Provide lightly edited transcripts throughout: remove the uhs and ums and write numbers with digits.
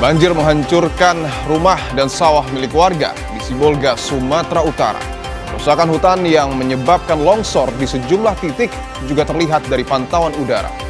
Banjir menghancurkan rumah dan sawah milik warga di Sibolga, Sumatera Utara. Kerusakan hutan yang menyebabkan longsor di sejumlah titik juga terlihat dari pantauan udara.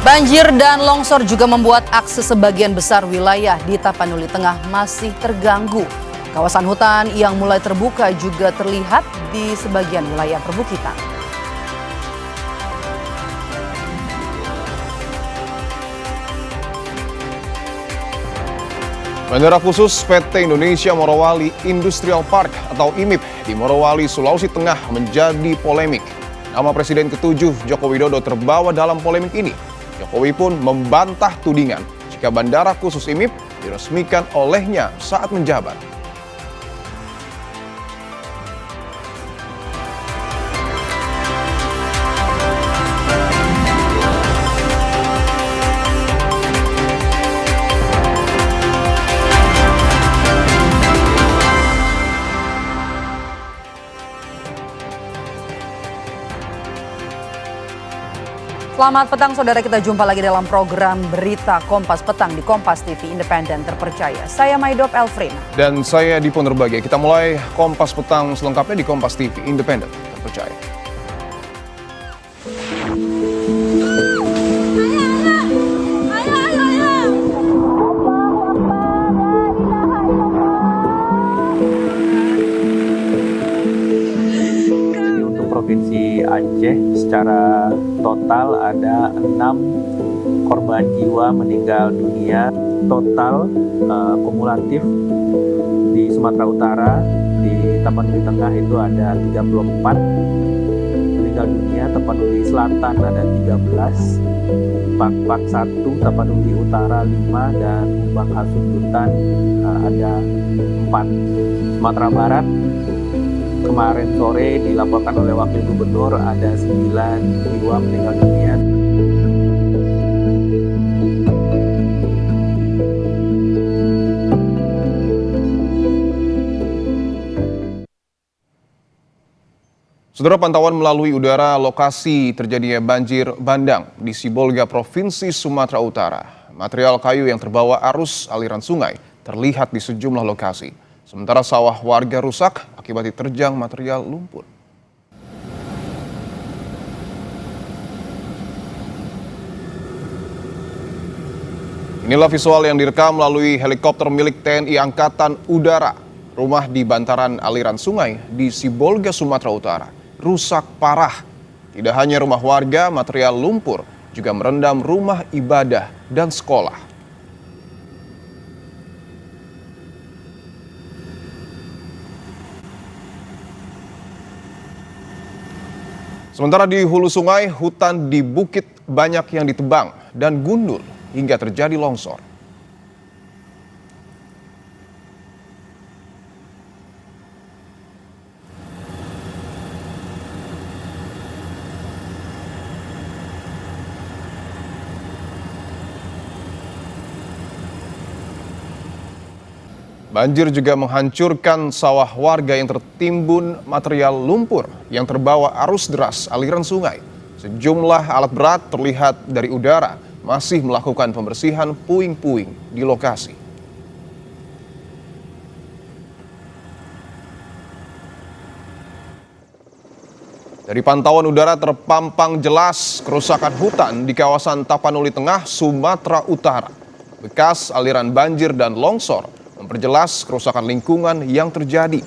Banjir dan longsor juga membuat akses sebagian besar wilayah di Tapanuli Tengah masih terganggu. Kawasan hutan yang mulai terbuka juga terlihat di sebagian wilayah perbukitan. Bandara khusus PT Indonesia Morowali Industrial Park atau IMIP di Morowali, Sulawesi Tengah menjadi polemik. Nama Presiden ke-7 Joko Widodo terbawa dalam polemik ini. Jokowi pun membantah tudingan jika bandara khusus IMIP diresmikan olehnya saat menjabat. Selamat petang saudara, kita jumpa lagi dalam program Berita Kompas Petang di Kompas TV Independen Terpercaya. Saya Maidop Elfrina. Dan saya Dipo Nurbagia. Kita mulai Kompas Petang selengkapnya di Kompas TV Independen Terpercaya. Provinsi Aceh secara total ada 6 korban jiwa meninggal dunia. Total kumulatif di Sumatera Utara, di Tapanuli Tengah itu ada 34 meninggal dunia, Tapanuli Selatan ada 13, Pak 1, Tapanuli Utara 5, dan Humbang Hasundutan ada 4. Sumatera Barat kemarin sore dilaporkan oleh Wakil Gubernur ada 9 jiwa meninggal dunia. Saudara, pantauan melalui udara lokasi terjadinya banjir bandang di Sibolga, Provinsi Sumatera Utara. Material kayu yang terbawa arus aliran sungai terlihat di sejumlah lokasi. Sementara sawah warga rusak akibat diterjang material lumpur. Inilah visual yang direkam melalui helikopter milik TNI Angkatan Udara. Rumah di bantaran aliran sungai di Sibolga, Sumatera Utara rusak parah. Tidak hanya rumah warga, material lumpur juga merendam rumah ibadah dan sekolah. Sementara di hulu sungai, hutan di bukit banyak yang ditebang dan gundul hingga terjadi longsor. Banjir juga menghancurkan sawah warga yang tertimbun material lumpur yang terbawa arus deras aliran sungai. Sejumlah alat berat terlihat dari udara masih melakukan pembersihan puing-puing di lokasi. Dari pantauan udara terpampang jelas kerusakan hutan di kawasan Tapanuli Tengah, Sumatera Utara. Bekas aliran banjir dan longsor memperjelas kerusakan lingkungan yang terjadi.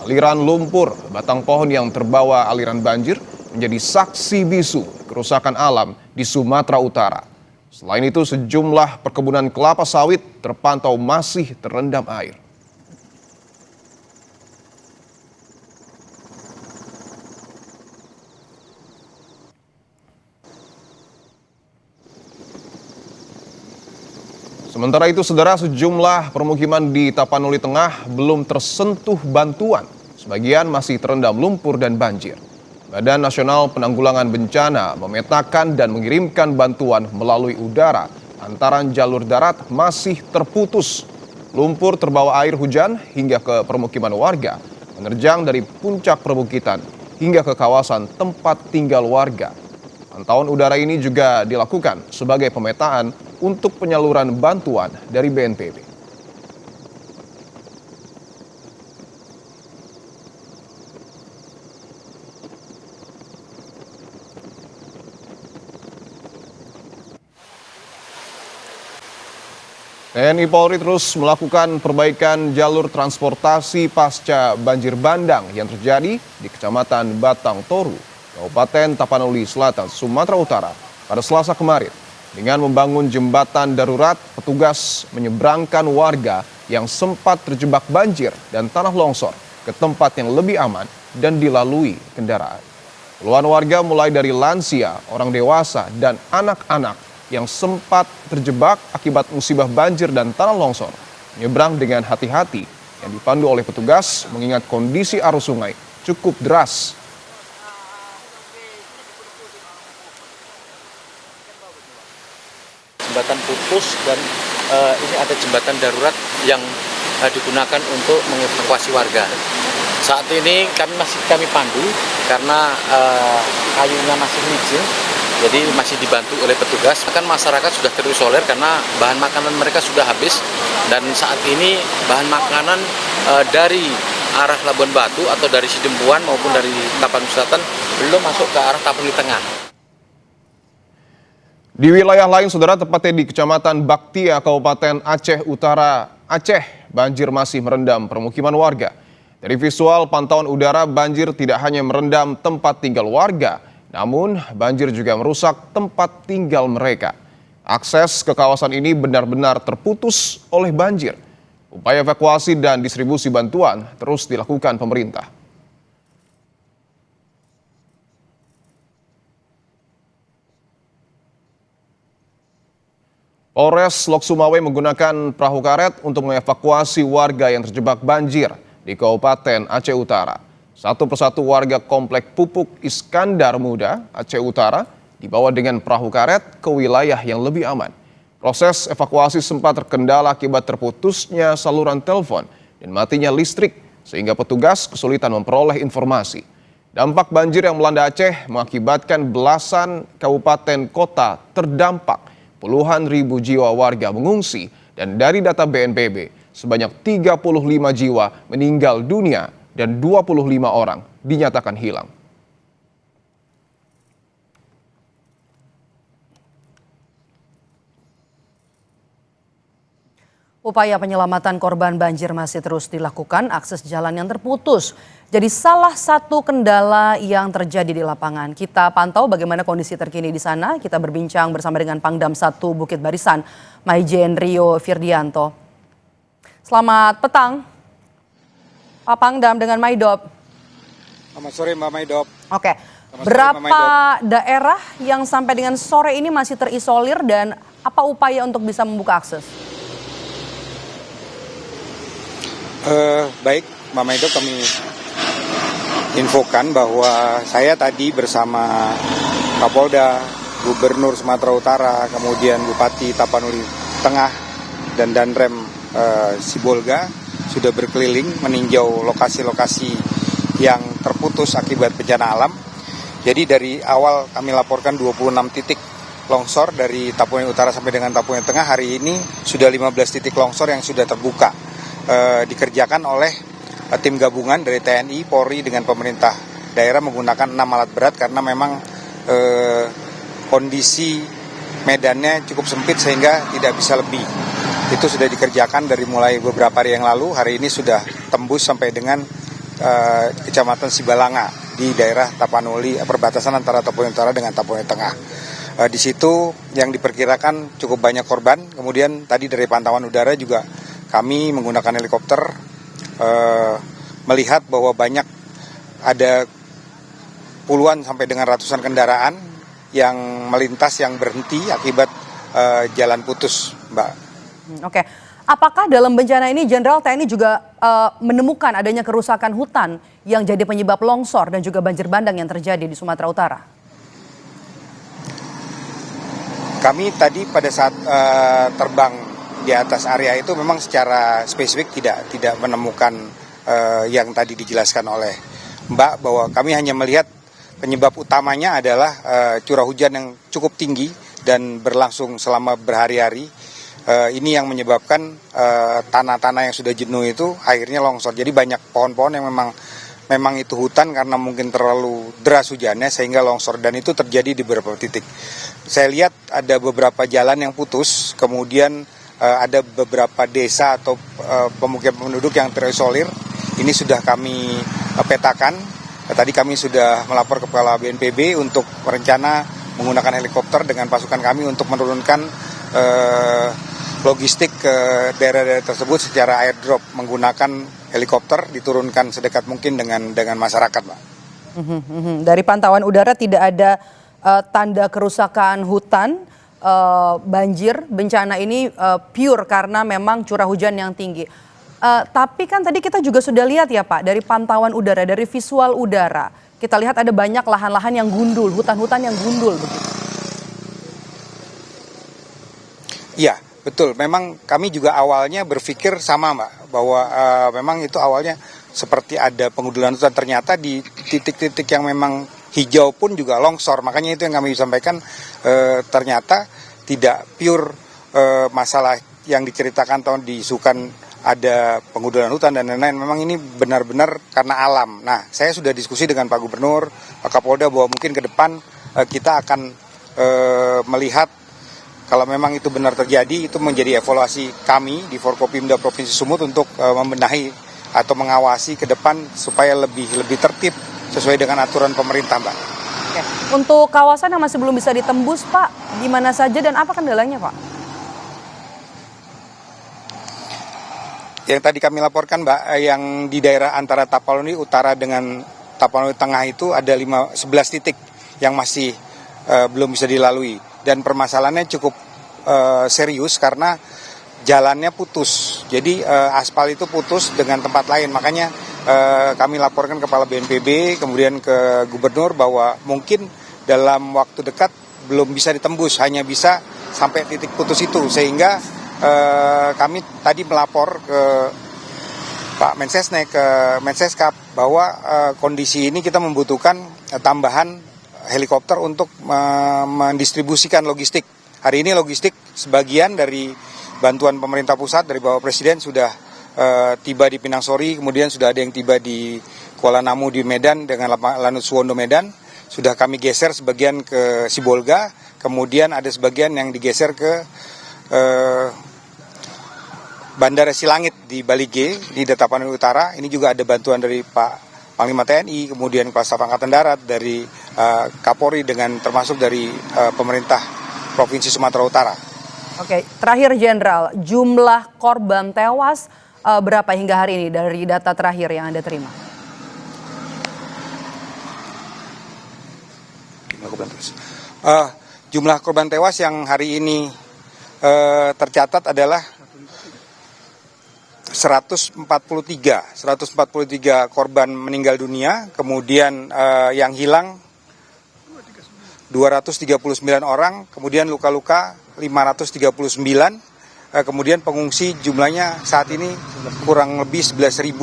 Aliran lumpur, batang pohon yang terbawa aliran banjir menjadi saksi bisu kerusakan alam di Sumatera Utara. Selain itu, sejumlah perkebunan kelapa sawit terpantau masih terendam air. Sementara itu, saudara, sejumlah permukiman di Tapanuli Tengah belum tersentuh bantuan sebagian masih terendam lumpur dan banjir. Badan Nasional Penanggulangan Bencana memetakan dan mengirimkan bantuan melalui udara lantaran jalur darat masih terputus. Lumpur terbawa air hujan hingga ke permukiman warga, menerjang dari puncak perbukitan hingga ke kawasan tempat tinggal warga. Pantauan udara ini juga dilakukan sebagai pemetaan untuk penyaluran bantuan dari BNPB. TNI Polri terus melakukan perbaikan jalur transportasi pasca banjir bandang yang terjadi di Kecamatan Batang Toru, Kabupaten Tapanuli Selatan, Sumatera Utara pada Selasa kemarin. Dengan membangun jembatan darurat, petugas menyeberangkan warga yang sempat terjebak banjir dan tanah longsor ke tempat yang lebih aman dan dilalui kendaraan. Puluhan warga mulai dari lansia, orang dewasa, dan anak-anak yang sempat terjebak akibat musibah banjir dan tanah longsor menyeberang dengan hati-hati yang dipandu oleh petugas mengingat kondisi arus sungai cukup deras. Jembatan putus dan ini ada jembatan darurat yang digunakan untuk mengevakuasi warga. Saat ini kami pandu karena kayunya masih licin. Jadi masih dibantu oleh petugas. Kan masyarakat sudah terisolir karena bahan makanan mereka sudah habis. Dan saat ini bahan makanan dari arah Labuan Batu atau dari Sidempuan maupun dari Tapanuli Selatan belum masuk ke arah Tapanuli Tengah. Di wilayah lain, saudara, tepatnya di Kecamatan Baktia, Kabupaten Aceh Utara, Aceh, banjir masih merendam permukiman warga. Dari visual pantauan udara, banjir tidak hanya merendam tempat tinggal warga, namun banjir juga merusak tempat tinggal mereka. Akses ke kawasan ini benar-benar terputus oleh banjir. Upaya evakuasi dan distribusi bantuan terus dilakukan pemerintah. Polres Lok Sumawe menggunakan perahu karet untuk mengevakuasi warga yang terjebak banjir di Kabupaten Aceh Utara. Satu persatu warga Komplek Pupuk Iskandar Muda, Aceh Utara, dibawa dengan perahu karet ke wilayah yang lebih aman. Proses evakuasi sempat terkendala akibat terputusnya saluran telepon dan matinya listrik, sehingga petugas kesulitan memperoleh informasi. Dampak banjir yang melanda Aceh mengakibatkan belasan kabupaten kota terdampak. Puluhan ribu jiwa warga mengungsi, dan dari data BNPB, sebanyak 35 jiwa meninggal dunia dan 25 orang dinyatakan hilang. Upaya penyelamatan korban banjir masih terus dilakukan, akses jalan yang terputus jadi salah satu kendala yang terjadi di lapangan. Kita pantau bagaimana kondisi terkini di sana. Kita berbincang bersama dengan Pangdam 1 Bukit Barisan, Maijen Rio Firdianto. Selamat petang, Pak Pangdam dengan Maidop. Selamat sore Mbak Maidop. Oke, Selamat berapa sore, Mbak Maidop. daerah yang sampai dengan sore ini masih terisolir dan apa upaya untuk bisa membuka akses? Baik, Mbak Maidop, kami infokan bahwa saya tadi bersama Kapolda, Gubernur Sumatera Utara, kemudian Bupati Tapanuli Tengah, dan Danrem Sibolga sudah berkeliling meninjau lokasi-lokasi yang terputus akibat bencana alam. Jadi dari awal kami laporkan 26 titik longsor dari Tapanuli Utara sampai dengan Tapanuli Tengah. Hari ini sudah 15 titik longsor yang sudah terbuka. Dikerjakan oleh tim gabungan dari TNI, Polri dengan pemerintah daerah menggunakan 6 alat berat karena memang kondisi medannya cukup sempit sehingga tidak bisa lebih. Itu sudah dikerjakan dari mulai beberapa hari yang lalu. Hari ini sudah tembus sampai dengan Kecamatan Sibalanga di daerah Tapanuli, perbatasan antara Tapanuli Utara dengan Tapanuli Tengah. Di situ yang diperkirakan cukup banyak korban. Kemudian tadi dari pantauan udara juga kami menggunakan helikopter melihat bahwa banyak ada puluhan sampai dengan ratusan kendaraan yang melintas yang berhenti akibat jalan putus, Mbak. Oke, apakah dalam bencana ini Jenderal TNI juga menemukan adanya kerusakan hutan yang jadi penyebab longsor dan juga banjir bandang yang terjadi di Sumatera Utara? Kami tadi pada saat terbang di atas area itu memang secara spesifik tidak menemukan yang tadi dijelaskan oleh Mbak, bahwa kami hanya melihat penyebab utamanya adalah curah hujan yang cukup tinggi dan berlangsung selama berhari-hari. Ini yang menyebabkan tanah-tanah yang sudah jenuh itu akhirnya longsor. Jadi banyak pohon-pohon yang memang itu hutan karena mungkin terlalu deras hujannya sehingga longsor, dan itu terjadi di beberapa titik. Saya lihat ada beberapa jalan yang putus, kemudian ada beberapa desa atau pemukiman penduduk yang terisolir. Ini sudah kami petakan. Tadi kami sudah melapor ke Kepala BNPB untuk berencana menggunakan helikopter dengan pasukan kami untuk menurunkan logistik ke daerah-daerah tersebut secara airdrop, menggunakan helikopter diturunkan sedekat mungkin dengan masyarakat, Pak. Dari pantauan udara tidak ada tanda kerusakan hutan, banjir, bencana ini pure karena memang curah hujan yang tinggi. Tapi kan tadi kita juga sudah lihat ya Pak, dari pantauan udara, dari visual udara, kita lihat ada banyak lahan-lahan yang gundul, hutan-hutan yang gundul begitu. Iya, betul. Memang kami juga awalnya berpikir sama, Mbak, bahwa memang itu awalnya seperti ada pengundulan hutan, ternyata di titik-titik yang memang hijau pun juga longsor. Makanya itu yang kami sampaikan, ternyata tidak pure masalah yang diceritakan tahun di Sukan ada pengundulan hutan dan lain-lain. Memang ini benar-benar karena alam. Nah, saya sudah diskusi dengan Pak Gubernur, Pak Kapolda, bahwa mungkin ke depan kita akan melihat kalau memang itu benar terjadi, itu menjadi evaluasi kami di Forkopimda Provinsi Sumut untuk membenahi atau mengawasi ke depan supaya lebih tertib sesuai dengan aturan pemerintah, Mbak. Oke. Untuk kawasan yang masih belum bisa ditembus, Pak, di mana saja dan apa kendalanya, Pak? Yang tadi kami laporkan, Mbak, yang di daerah antara Tapanuli Utara dengan Tapanuli Tengah itu ada 11 titik yang masih belum bisa dilalui. Dan permasalahannya cukup serius karena jalannya putus. Jadi aspal itu putus dengan tempat lain. Makanya kami laporkan kepala BNPB, kemudian ke Gubernur bahwa mungkin dalam waktu dekat belum bisa ditembus, hanya bisa sampai titik putus itu. Sehingga kami tadi melapor ke Pak Mensesnek, ke Menseskap, bahwa kondisi ini kita membutuhkan tambahan helikopter untuk mendistribusikan logistik. Hari ini logistik sebagian dari bantuan pemerintah pusat dari Bapak Presiden sudah tiba di Pinang Sori, kemudian sudah ada yang tiba di Kuala Namu di Medan dengan Lanut Suwondo Medan. Sudah kami geser sebagian ke Sibolga, kemudian ada sebagian yang digeser ke Bandara Silangit di Bali G, di Tapanuli Utara. Ini juga ada bantuan dari Pak Panglima TNI, kemudian Kepala Staf Angkatan Darat, dari Kapolri, dengan termasuk dari pemerintah Provinsi Sumatera Utara. Oke, terakhir Jenderal, jumlah korban tewas berapa hingga hari ini dari data terakhir yang Anda terima? Jumlah korban tewas yang hari ini tercatat adalah 143 korban meninggal dunia, kemudian yang hilang 239 orang, kemudian luka-luka 539, kemudian pengungsi jumlahnya saat ini kurang lebih 11.000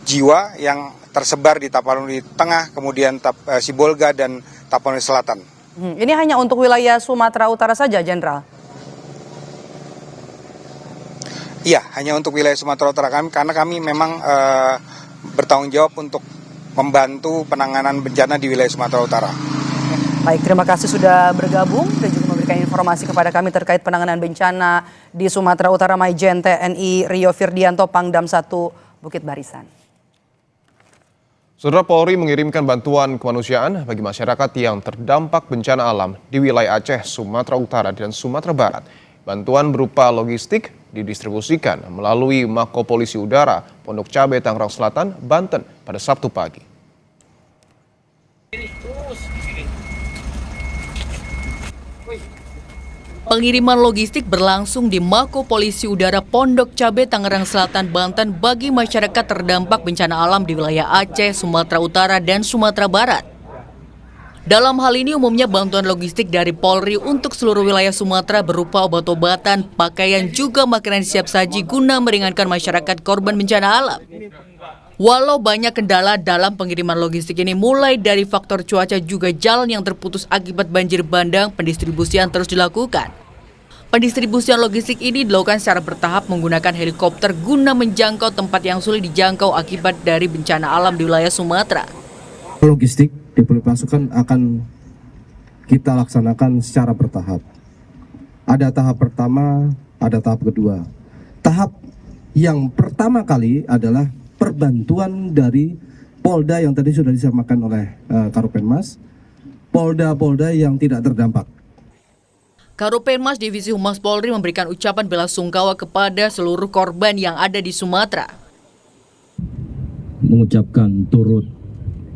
jiwa yang tersebar di Tapanuli Tengah, kemudian Sibolga dan Tapanuli Selatan. Ini hanya untuk wilayah Sumatera Utara saja, Jenderal? Iya, hanya untuk wilayah Sumatera Utara kami, karena kami memang bertanggung jawab untuk membantu penanganan bencana di wilayah Sumatera Utara. Baik, terima kasih sudah bergabung dan juga memberikan informasi kepada kami terkait penanganan bencana di Sumatera Utara, Maijen TNI Rio Firdianto, Pangdam 1 Bukit Barisan. Saudara, Polri mengirimkan bantuan kemanusiaan bagi masyarakat yang terdampak bencana alam di wilayah Aceh, Sumatera Utara, dan Sumatera Barat. Bantuan berupa logistik didistribusikan melalui Mako Polisi Udara Pondok Cabe, Tangerang Selatan, Banten pada Sabtu pagi. Pengiriman logistik berlangsung di Mako Polisi Udara Pondok Cabe, Tangerang Selatan, Banten bagi masyarakat terdampak bencana alam di wilayah Aceh, Sumatera Utara, dan Sumatera Barat. Dalam hal ini umumnya bantuan logistik dari Polri untuk seluruh wilayah Sumatera berupa obat-obatan, pakaian, juga makanan siap saji guna meringankan masyarakat korban bencana alam. Walau banyak kendala dalam pengiriman logistik ini, mulai dari faktor cuaca juga jalan yang terputus akibat banjir bandang, pendistribusian terus dilakukan. Pendistribusian logistik ini dilakukan secara bertahap menggunakan helikopter guna menjangkau tempat yang sulit dijangkau akibat dari bencana alam di wilayah Sumatera. Logistik diberi pasukan akan kita laksanakan secara bertahap. Ada tahap pertama, ada tahap kedua. Tahap yang pertama kali adalah perbantuan dari Polda yang tadi sudah disampaikan oleh Karopenmas, Polda-Polda yang tidak terdampak. Karopenmas Divisi Humas Polri memberikan ucapan bela sungkawa kepada seluruh korban yang ada di Sumatera. Mengucapkan turut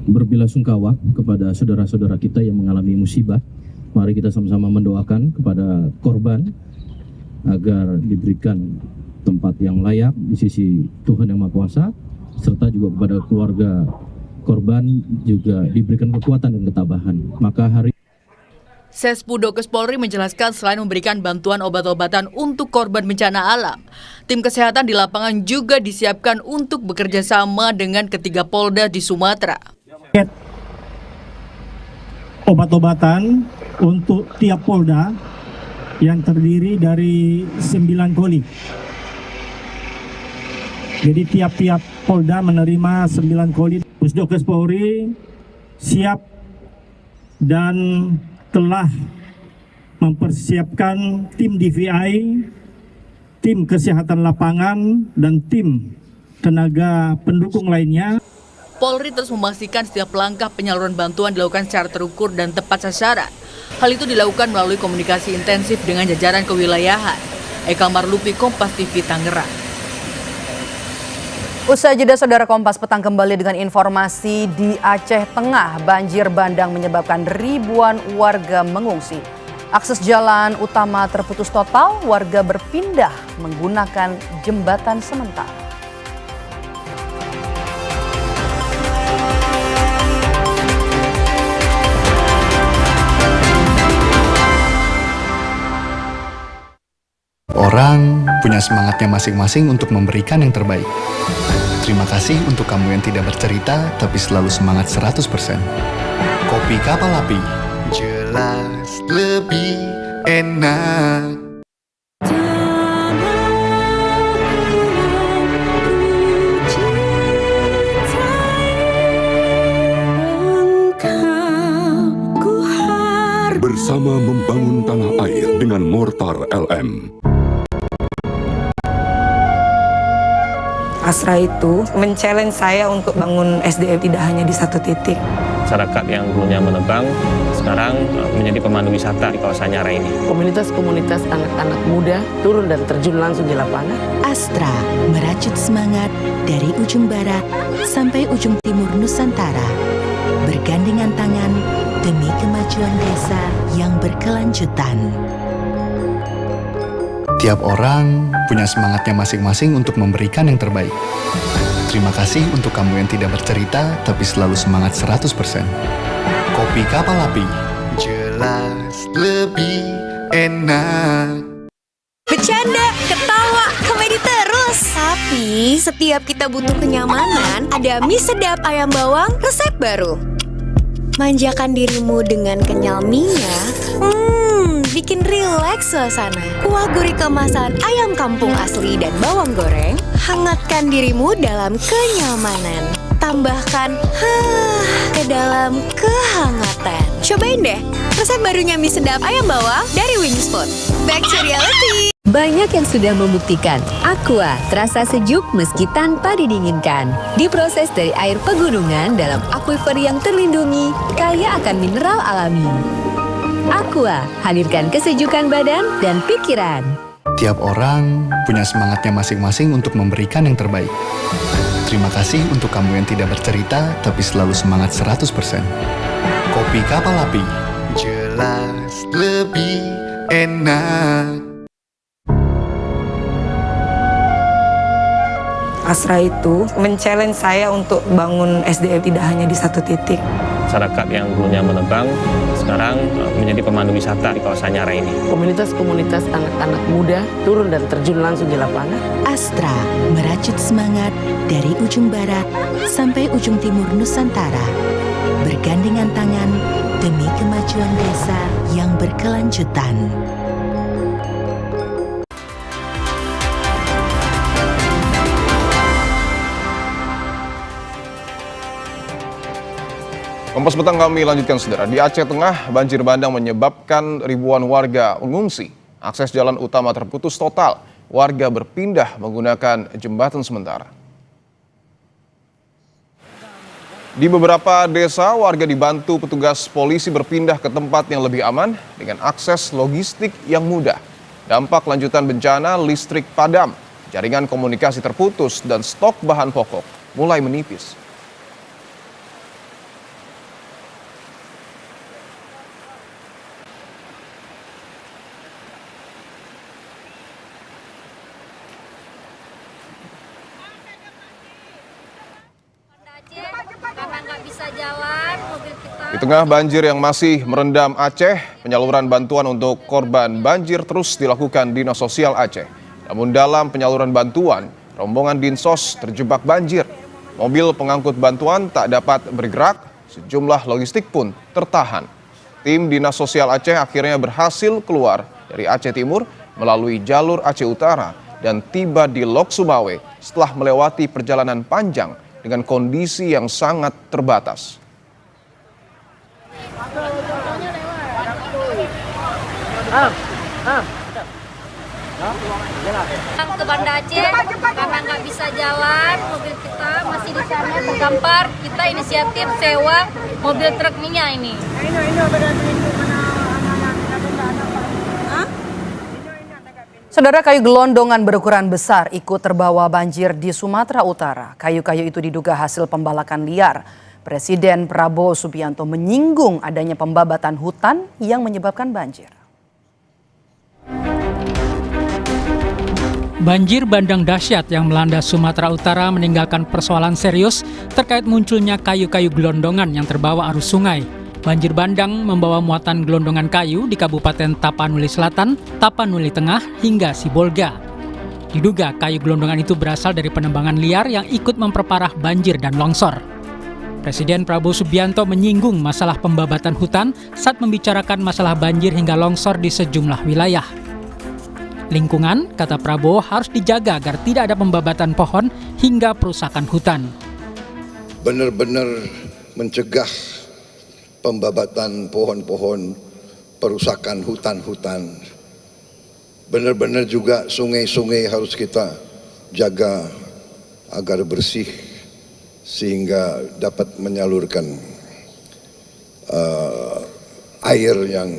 berbelasungkawa kepada saudara-saudara kita yang mengalami musibah. Mari kita sama-sama mendoakan kepada korban agar diberikan tempat yang layak di sisi Tuhan Yang Maha Kuasa, serta juga kepada keluarga korban juga diberikan kekuatan dan ketabahan. Maka hari Sespudokes Polri menjelaskan selain memberikan bantuan obat-obatan untuk korban bencana alam, tim kesehatan di lapangan juga disiapkan untuk bekerja sama dengan ketiga Polda di Sumatera. Obat-obatan untuk tiap Polda yang terdiri dari 9 koli. Jadi tiap-tiap Polda menerima 9 koli. Pusdokes Polri siap dan telah mempersiapkan tim DVI, tim kesehatan lapangan, dan tim tenaga pendukung lainnya. Polri terus memastikan setiap langkah penyaluran bantuan dilakukan secara terukur dan tepat sasaran. Hal itu dilakukan melalui komunikasi intensif dengan jajaran kewilayahan. Eka Marlupi, Kompas TV, Tangerang. Usai jeda, Saudara, Kompas Petang kembali dengan informasi di Aceh Tengah. Banjir bandang menyebabkan ribuan warga mengungsi. Akses jalan utama terputus total, warga berpindah menggunakan jembatan sementara. Orang punya semangatnya masing-masing untuk memberikan yang terbaik. Terima kasih untuk kamu yang tidak bercerita, tapi selalu semangat 100%. Kopi Kapal Api, jelas lebih enak. Bersama membangun tanah air dengan Mortar LM. Astra itu men-challenge saya untuk bangun SDM tidak hanya di satu titik. Masyarakat yang dulunya menebang, sekarang menjadi pemandu wisata di kawasan Nyara ini. Komunitas-komunitas anak-anak muda turun dan terjun langsung di lapangan. Astra merajut semangat dari ujung barat sampai ujung timur Nusantara. Bergandengan tangan demi kemajuan desa yang berkelanjutan. Tiap orang punya semangatnya masing-masing untuk memberikan yang terbaik. Terima kasih untuk kamu yang tidak bercerita, tapi selalu semangat 100%. Kopi Kapal Api, jelas lebih enak. Bercanda, ketawa, komedi terus. Tapi setiap kita butuh kenyamanan, ada mie sedap ayam bawang resep baru. Manjakan dirimu dengan kenyal mie-nya. Bikin rileks suasana. Kuah gurih kemasan ayam kampung asli dan bawang goreng. Hangatkan dirimu dalam kenyamanan. Tambahkan ke dalam kehangatan. Cobain deh resep barunya mie sedap ayam bawang dari Wingspot. Back to reality. Banyak yang sudah membuktikan Aqua terasa sejuk meski tanpa didinginkan. Diproses dari air pegunungan dalam aquifer yang terlindungi, kaya akan mineral alami. Aqua, hadirkan kesejukan badan dan pikiran. Tiap orang punya semangatnya masing-masing untuk memberikan yang terbaik. Terima kasih untuk kamu yang tidak bercerita, tapi selalu semangat 100%. Kopi Kapal Api, jelas lebih enak. Astra itu men-challenge saya untuk bangun SDM tidak hanya di satu titik. Masyarakat yang dulunya menebang sekarang menjadi pemandu wisata di kawasan Nyara ini. Komunitas-komunitas anak-anak muda turun dan terjun langsung di lapangan. Astra merajut semangat dari ujung barat sampai ujung timur Nusantara. Bergandengan tangan demi kemajuan desa yang berkelanjutan. Kompas Petang kami lanjutkan, saudara. Di Aceh Tengah, banjir bandang menyebabkan ribuan warga mengungsi. Akses jalan utama terputus total. Warga berpindah menggunakan jembatan sementara. Di beberapa desa, warga dibantu petugas polisi berpindah ke tempat yang lebih aman dengan akses logistik yang mudah. Dampak lanjutan bencana, listrik padam, jaringan komunikasi terputus, dan stok bahan pokok mulai menipis. Di tengah banjir yang masih merendam Aceh, penyaluran bantuan untuk korban banjir terus dilakukan Dinas Sosial Aceh. Namun dalam penyaluran bantuan, rombongan Dinsos terjebak banjir. Mobil pengangkut bantuan tak dapat bergerak, sejumlah logistik pun tertahan. Tim Dinas Sosial Aceh akhirnya berhasil keluar dari Aceh Timur melalui jalur Aceh Utara dan tiba di Lok Sumawe setelah melewati perjalanan panjang dengan kondisi yang sangat terbatas. Ke Banda Aceh karena nggak bisa jalan, mobil kita masih di sana terdampar. Kita inisiatif sewa mobil truk minyak ini. Saudara, kayu gelondongan berukuran besar ikut terbawa banjir di Sumatera Utara. Kayu-kayu itu diduga hasil pembalakan liar. Presiden Prabowo Subianto menyinggung adanya pembabatan hutan yang menyebabkan banjir. Banjir bandang dahsyat yang melanda Sumatera Utara meninggalkan persoalan serius terkait munculnya kayu-kayu gelondongan yang terbawa arus sungai. Banjir bandang membawa muatan gelondongan kayu di Kabupaten Tapanuli Selatan, Tapanuli Tengah, hingga Sibolga. Diduga kayu gelondongan itu berasal dari penebangan liar yang ikut memperparah banjir dan longsor. Presiden Prabowo Subianto menyinggung masalah pembabatan hutan saat membicarakan masalah banjir hingga longsor di sejumlah wilayah. Lingkungan, kata Prabowo, harus dijaga agar tidak ada pembabatan pohon hingga perusakan hutan. Benar-benar mencegah pembabatan pohon-pohon, perusakan hutan-hutan. Benar-benar juga sungai-sungai harus kita jaga agar bersih sehingga dapat menyalurkan air yang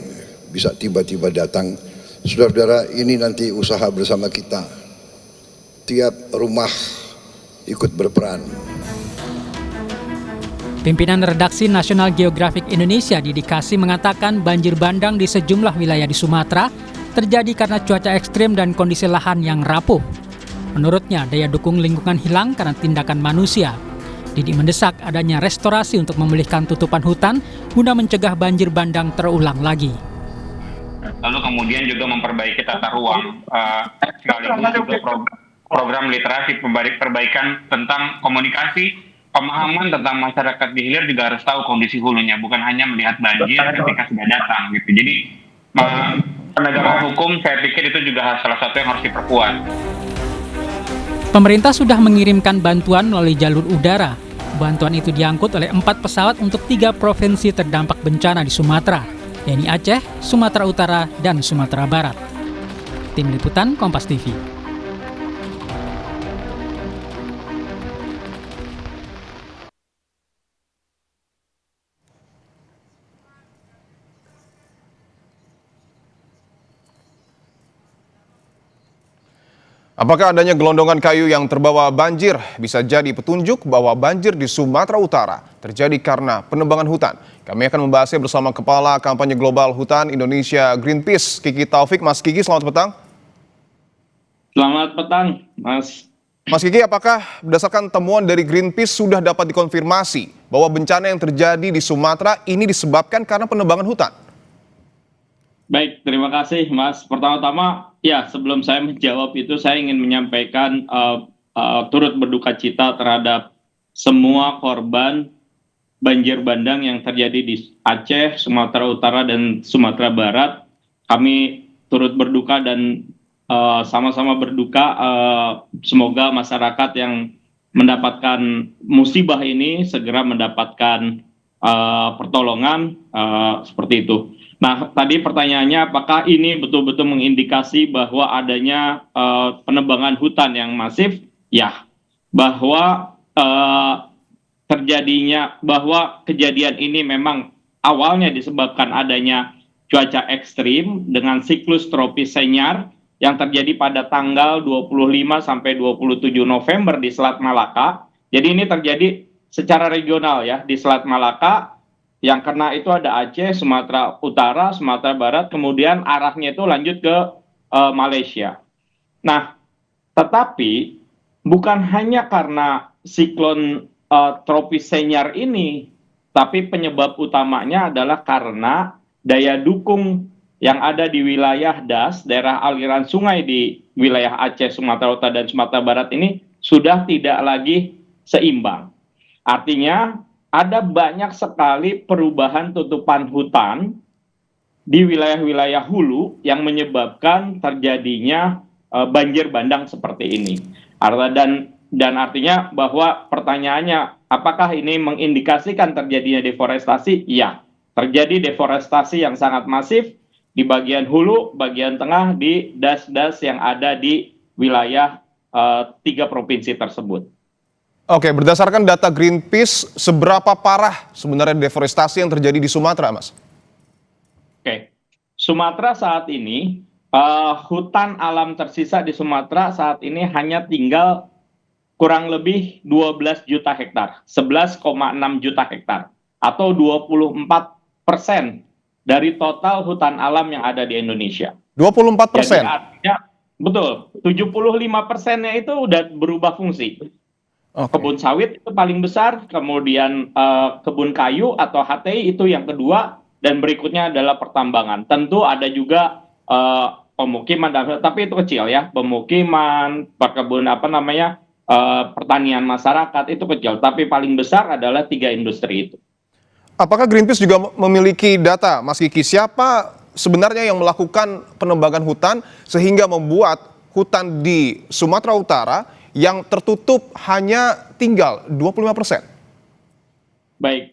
bisa tiba-tiba datang. Saudara-saudara, ini nanti usaha bersama kita. Tiap rumah ikut berperan. Pimpinan Redaksi National Geographic Indonesia Didi Kasih mengatakan banjir bandang di sejumlah wilayah di Sumatera terjadi karena cuaca ekstrim dan kondisi lahan yang rapuh. Menurutnya, daya dukung lingkungan hilang karena tindakan manusia. Didi mendesak adanya restorasi untuk memulihkan tutupan hutan guna mencegah banjir bandang terulang lagi. Lalu kemudian juga memperbaiki tata ruang, sekaligus juga program literasi, perbaikan tentang komunikasi, pemahaman tentang masyarakat di hilir juga harus tahu kondisi hulunya, bukan hanya melihat banjir ketika sudah datang gitu. Jadi penegakan hukum saya pikir itu juga salah satu yang harus diperkuat. Pemerintah sudah mengirimkan bantuan melalui jalur udara. Bantuan itu diangkut oleh 4 pesawat untuk 3 provinsi terdampak bencana di Sumatera, yakni Aceh, Sumatera Utara, dan Sumatera Barat. Tim Liputan Kompas TV. Apakah adanya gelondongan kayu yang terbawa banjir bisa jadi petunjuk bahwa banjir di Sumatera Utara terjadi karena penebangan hutan? Kami akan membahasnya bersama Kepala Kampanye Global Hutan Indonesia Greenpeace, Kiki Taufik. Mas Kiki, selamat petang. Selamat petang, Mas. Mas Kiki, apakah berdasarkan temuan dari Greenpeace sudah dapat dikonfirmasi bahwa bencana yang terjadi di Sumatera ini disebabkan karena penebangan hutan? Baik, terima kasih Mas. Pertama-tama, ya sebelum saya menjawab itu, saya ingin menyampaikan turut berduka cita terhadap semua korban banjir bandang yang terjadi di Aceh, Sumatera Utara, dan Sumatera Barat. Kami turut berduka dan sama-sama berduka. Semoga masyarakat yang mendapatkan musibah ini segera mendapatkan pertolongan seperti itu. Nah, tadi pertanyaannya apakah ini betul-betul mengindikasi bahwa adanya penebangan hutan yang masif? Ya, bahwa bahwa kejadian ini memang awalnya disebabkan adanya cuaca ekstrim dengan siklus tropis Senyar yang terjadi pada tanggal 25 sampai 27 November di Selat Malaka. Jadi ini terjadi secara regional ya di Selat Malaka. Yang kena itu ada Aceh, Sumatera Utara, Sumatera Barat, kemudian arahnya itu lanjut ke Malaysia. Nah, tetapi bukan hanya karena siklon tropis Senyar ini, tapi penyebab utamanya adalah karena daya dukung yang ada di wilayah DAS, daerah aliran sungai di wilayah Aceh, Sumatera Utara, dan Sumatera Barat ini sudah tidak lagi seimbang. Artinya, ada banyak sekali perubahan tutupan hutan di wilayah-wilayah hulu yang menyebabkan terjadinya banjir bandang seperti ini. Dan artinya bahwa pertanyaannya, apakah ini mengindikasikan terjadinya deforestasi? Ya, terjadi deforestasi yang sangat masif di bagian hulu, bagian tengah, di das-das yang ada di wilayah 3 provinsi tersebut. Oke, berdasarkan data Greenpeace, seberapa parah sebenarnya deforestasi yang terjadi di Sumatera, Mas? Oke, Sumatera saat ini, hutan alam tersisa di Sumatera saat ini hanya tinggal kurang lebih 12 juta hektar, 11,6 juta hektar, atau 24% dari total hutan alam yang ada di Indonesia. 24%? Jadi artinya, betul, 75%-nya itu udah berubah fungsi. Kebun sawit itu paling besar, kemudian kebun kayu atau HTI itu yang kedua, dan berikutnya adalah pertambangan. Tentu ada juga pemukiman, tapi itu kecil ya, pemukiman, perkebun pertanian masyarakat itu kecil, tapi paling besar adalah 3 industri itu. Apakah Greenpeace juga memiliki data, Mas Kiki, siapa sebenarnya yang melakukan penebangan hutan sehingga membuat hutan di Sumatera Utara yang tertutup hanya tinggal 25%? Baik,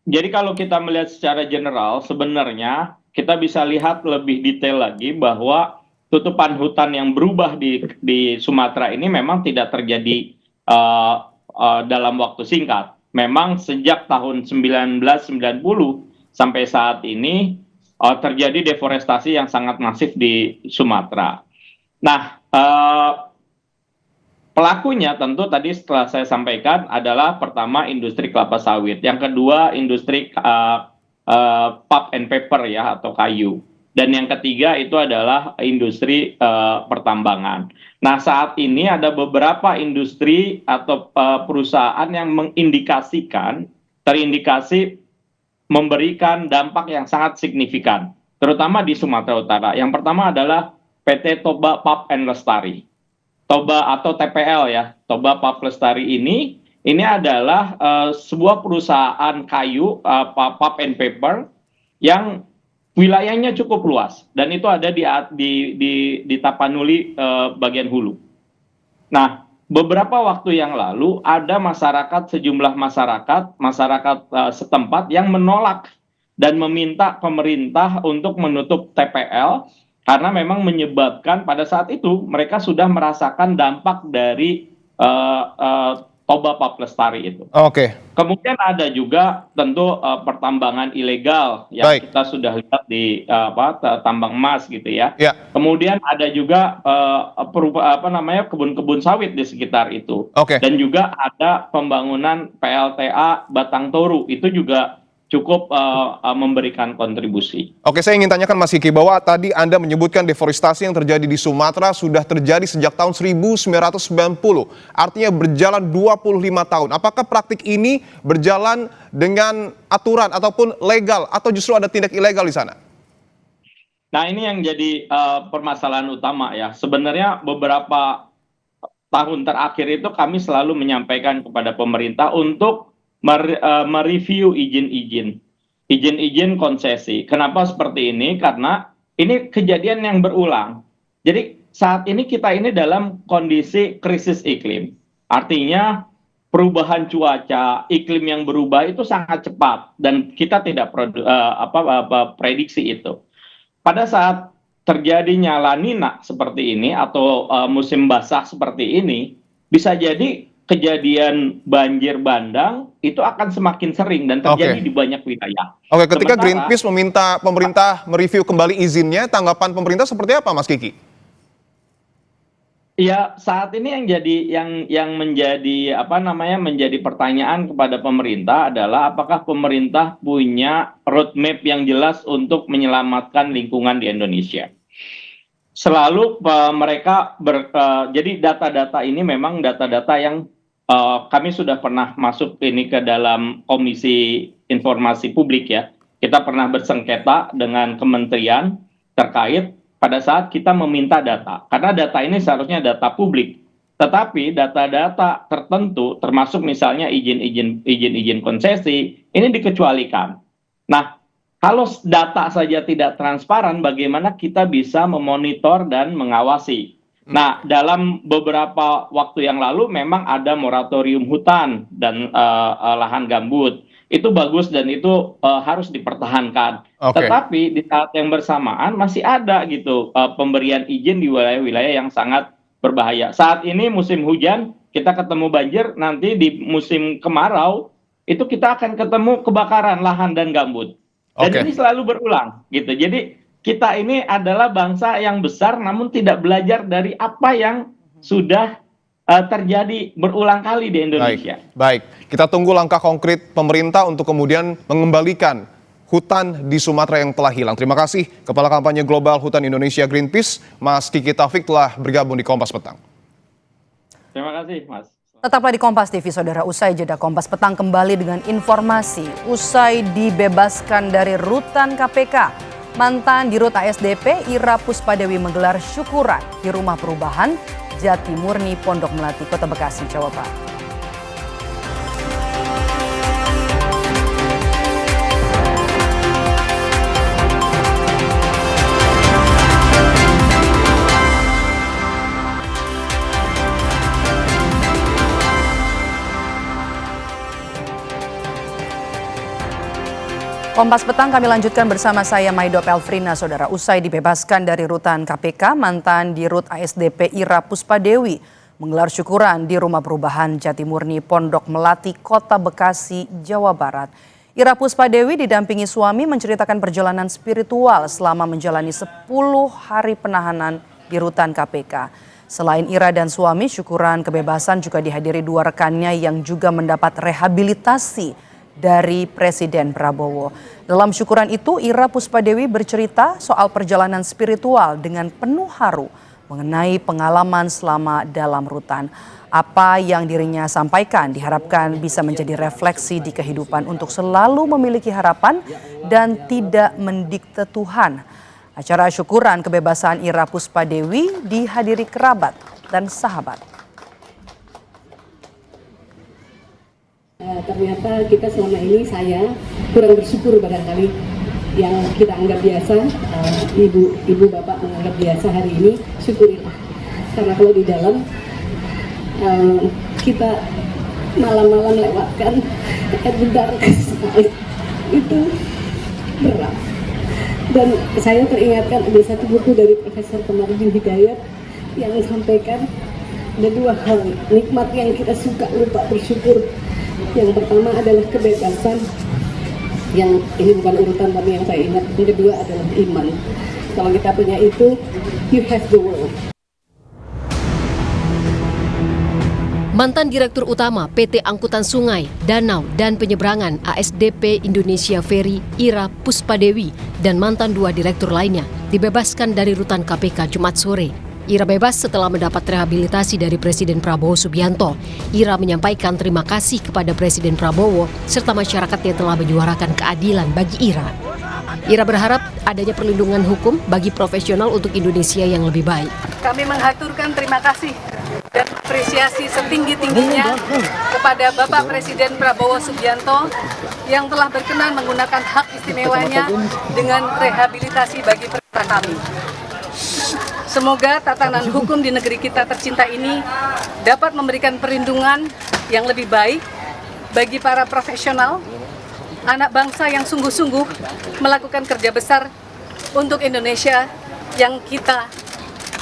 jadi kalau kita melihat secara general, sebenarnya kita bisa lihat lebih detail lagi bahwa tutupan hutan yang berubah di Sumatera ini memang tidak terjadi dalam waktu singkat. Memang sejak tahun 1990 sampai saat ini terjadi deforestasi yang sangat masif di Sumatera. Nah, pelakunya tentu tadi setelah saya sampaikan adalah pertama industri kelapa sawit, yang kedua industri pulp and paper ya atau kayu, dan yang ketiga itu adalah industri pertambangan. Nah, saat ini ada beberapa industri atau perusahaan yang terindikasi memberikan dampak yang sangat signifikan, terutama di Sumatera Utara. Yang pertama adalah PT Toba Pulp and Lestari. Toba atau TPL ya, Toba Pulp Lestari ini adalah sebuah perusahaan kayu, pulp and paper, yang wilayahnya cukup luas, dan itu ada di Tapanuli bagian hulu. Nah, beberapa waktu yang lalu ada sejumlah masyarakat setempat yang menolak dan meminta pemerintah untuk menutup TPL, karena memang menyebabkan pada saat itu mereka sudah merasakan dampak dari Toba Paplestari itu. Oke. Kemudian ada juga tentu pertambangan ilegal yang Baik. kita sudah lihat di tambang emas gitu ya. Ya. Kemudian ada juga kebun-kebun sawit di sekitar itu. Oke. Dan juga ada pembangunan PLTA Batang Toru, itu juga cukup memberikan kontribusi. Oke, saya ingin tanyakan Mas Kiki bahwa tadi Anda menyebutkan deforestasi yang terjadi di Sumatera sudah terjadi sejak tahun 1990. Artinya berjalan 25 tahun. Apakah praktik ini berjalan dengan aturan ataupun legal atau justru ada tindak ilegal di sana? Nah, ini yang jadi permasalahan utama ya. Sebenarnya beberapa tahun terakhir itu kami selalu menyampaikan kepada pemerintah untuk mereview izin konsesi. Kenapa seperti ini? Karena ini kejadian yang berulang. Jadi saat ini kita ini dalam kondisi krisis iklim. Artinya perubahan cuaca, iklim yang berubah itu sangat cepat dan kita tidak prediksi itu. Pada saat terjadinya La Nina seperti ini atau musim basah seperti ini, bisa jadi kejadian banjir bandang itu akan semakin sering dan terjadi di banyak wilayah. Oke, ketika Greenpeace meminta pemerintah mereview kembali izinnya, tanggapan pemerintah seperti apa, Mas Kiki? Ya, saat ini yang menjadi pertanyaan kepada pemerintah adalah apakah pemerintah punya roadmap yang jelas untuk menyelamatkan lingkungan di Indonesia. Selalu mereka jadi data-data ini memang data-data yang kami sudah pernah masuk ini ke dalam Komisi Informasi Publik ya. Kita pernah bersengketa dengan kementerian terkait pada saat kita meminta data. Karena data ini seharusnya data publik. Tetapi data-data tertentu termasuk misalnya izin konsesi ini dikecualikan. Nah, kalau data saja tidak transparan, bagaimana kita bisa memonitor dan mengawasi? Nah, dalam beberapa waktu yang lalu memang ada moratorium hutan dan lahan gambut. Itu bagus dan itu harus dipertahankan. Tetapi di saat yang bersamaan masih ada gitu pemberian izin di wilayah-wilayah yang sangat berbahaya. Saat ini musim hujan, kita ketemu banjir, nanti di musim kemarau itu kita akan ketemu kebakaran lahan dan gambut. Dan ini selalu berulang gitu. Jadi kita ini adalah bangsa yang besar namun tidak belajar dari apa yang sudah terjadi berulang kali di Indonesia. Baik, kita tunggu langkah konkret pemerintah untuk kemudian mengembalikan hutan di Sumatera yang telah hilang. Terima kasih Kepala Kampanye Global Hutan Indonesia Greenpeace, Mas Kiki Taufik telah bergabung di Kompas Petang. Terima kasih, Mas. Tetaplah di Kompas TV, Saudara. Usai jeda Kompas Petang kembali dengan informasi. Usai dibebaskan dari rutan KPK, mantan Dirut ASDP Ira Puspadewi menggelar syukuran di Rumah Perubahan Jati Murni Pondok Melati, Kota Bekasi, Jawa Barat. Kompas Petang kami lanjutkan bersama saya Maido Pelfrina, Saudara. Usai dibebaskan dari rutan KPK, mantan Dirut ASDP Ira Puspadewi menggelar syukuran di Rumah Perubahan Jati Murni Pondok Melati, Kota Bekasi, Jawa Barat. Ira Puspadewi didampingi suami menceritakan perjalanan spiritual selama menjalani 10 hari penahanan di rutan KPK. Selain Ira dan suami, syukuran kebebasan juga dihadiri 2 rekannya yang juga mendapat rehabilitasi dari Presiden Prabowo. Dalam syukuran itu, Ira Puspadewi bercerita soal perjalanan spiritual dengan penuh haru mengenai pengalaman selama dalam rutan. Apa yang dirinya sampaikan diharapkan bisa menjadi refleksi di kehidupan untuk selalu memiliki harapan dan tidak mendikte Tuhan. Acara syukuran kebebasan Ira Puspadewi dihadiri kerabat dan sahabat. Ternyata kita selama ini, saya kurang bersyukur barangkali yang kita anggap biasa, ibu bapak menganggap biasa hari ini, syukurilah. Karena kalau di dalam kita malam-malam lewatkan dark itu berat. Dan saya teringatkan ada satu buku dari Profesor Kamarudin Hidayat yang sampaikan Ada dua hal nikmat yang kita suka lupa bersyukur. Yang pertama adalah kebebasan, yang ini bukan urutan tapi yang saya ingat. Yang kedua adalah iman. Kalau kita punya itu, you have the world. Mantan Direktur Utama PT Angkutan Sungai, Danau, dan Penyeberangan ASDP Indonesia Ferry, Ira Puspadewi, dan mantan 2 direktur lainnya dibebaskan dari rutan KPK Jumat sore. Ira bebas setelah mendapat rehabilitasi dari Presiden Prabowo Subianto. Ira menyampaikan terima kasih kepada Presiden Prabowo serta masyarakat yang telah menyuarakan keadilan bagi Ira. Ira berharap adanya perlindungan hukum bagi profesional untuk Indonesia yang lebih baik. Kami mengaturkan terima kasih dan apresiasi setinggi-tingginya kepada Bapak Presiden Prabowo Subianto yang telah berkenan menggunakan hak istimewanya dengan rehabilitasi bagi peserta kami. Semoga tatanan hukum di negeri kita tercinta ini dapat memberikan perlindungan yang lebih baik bagi para profesional, anak bangsa yang sungguh-sungguh melakukan kerja besar untuk Indonesia yang kita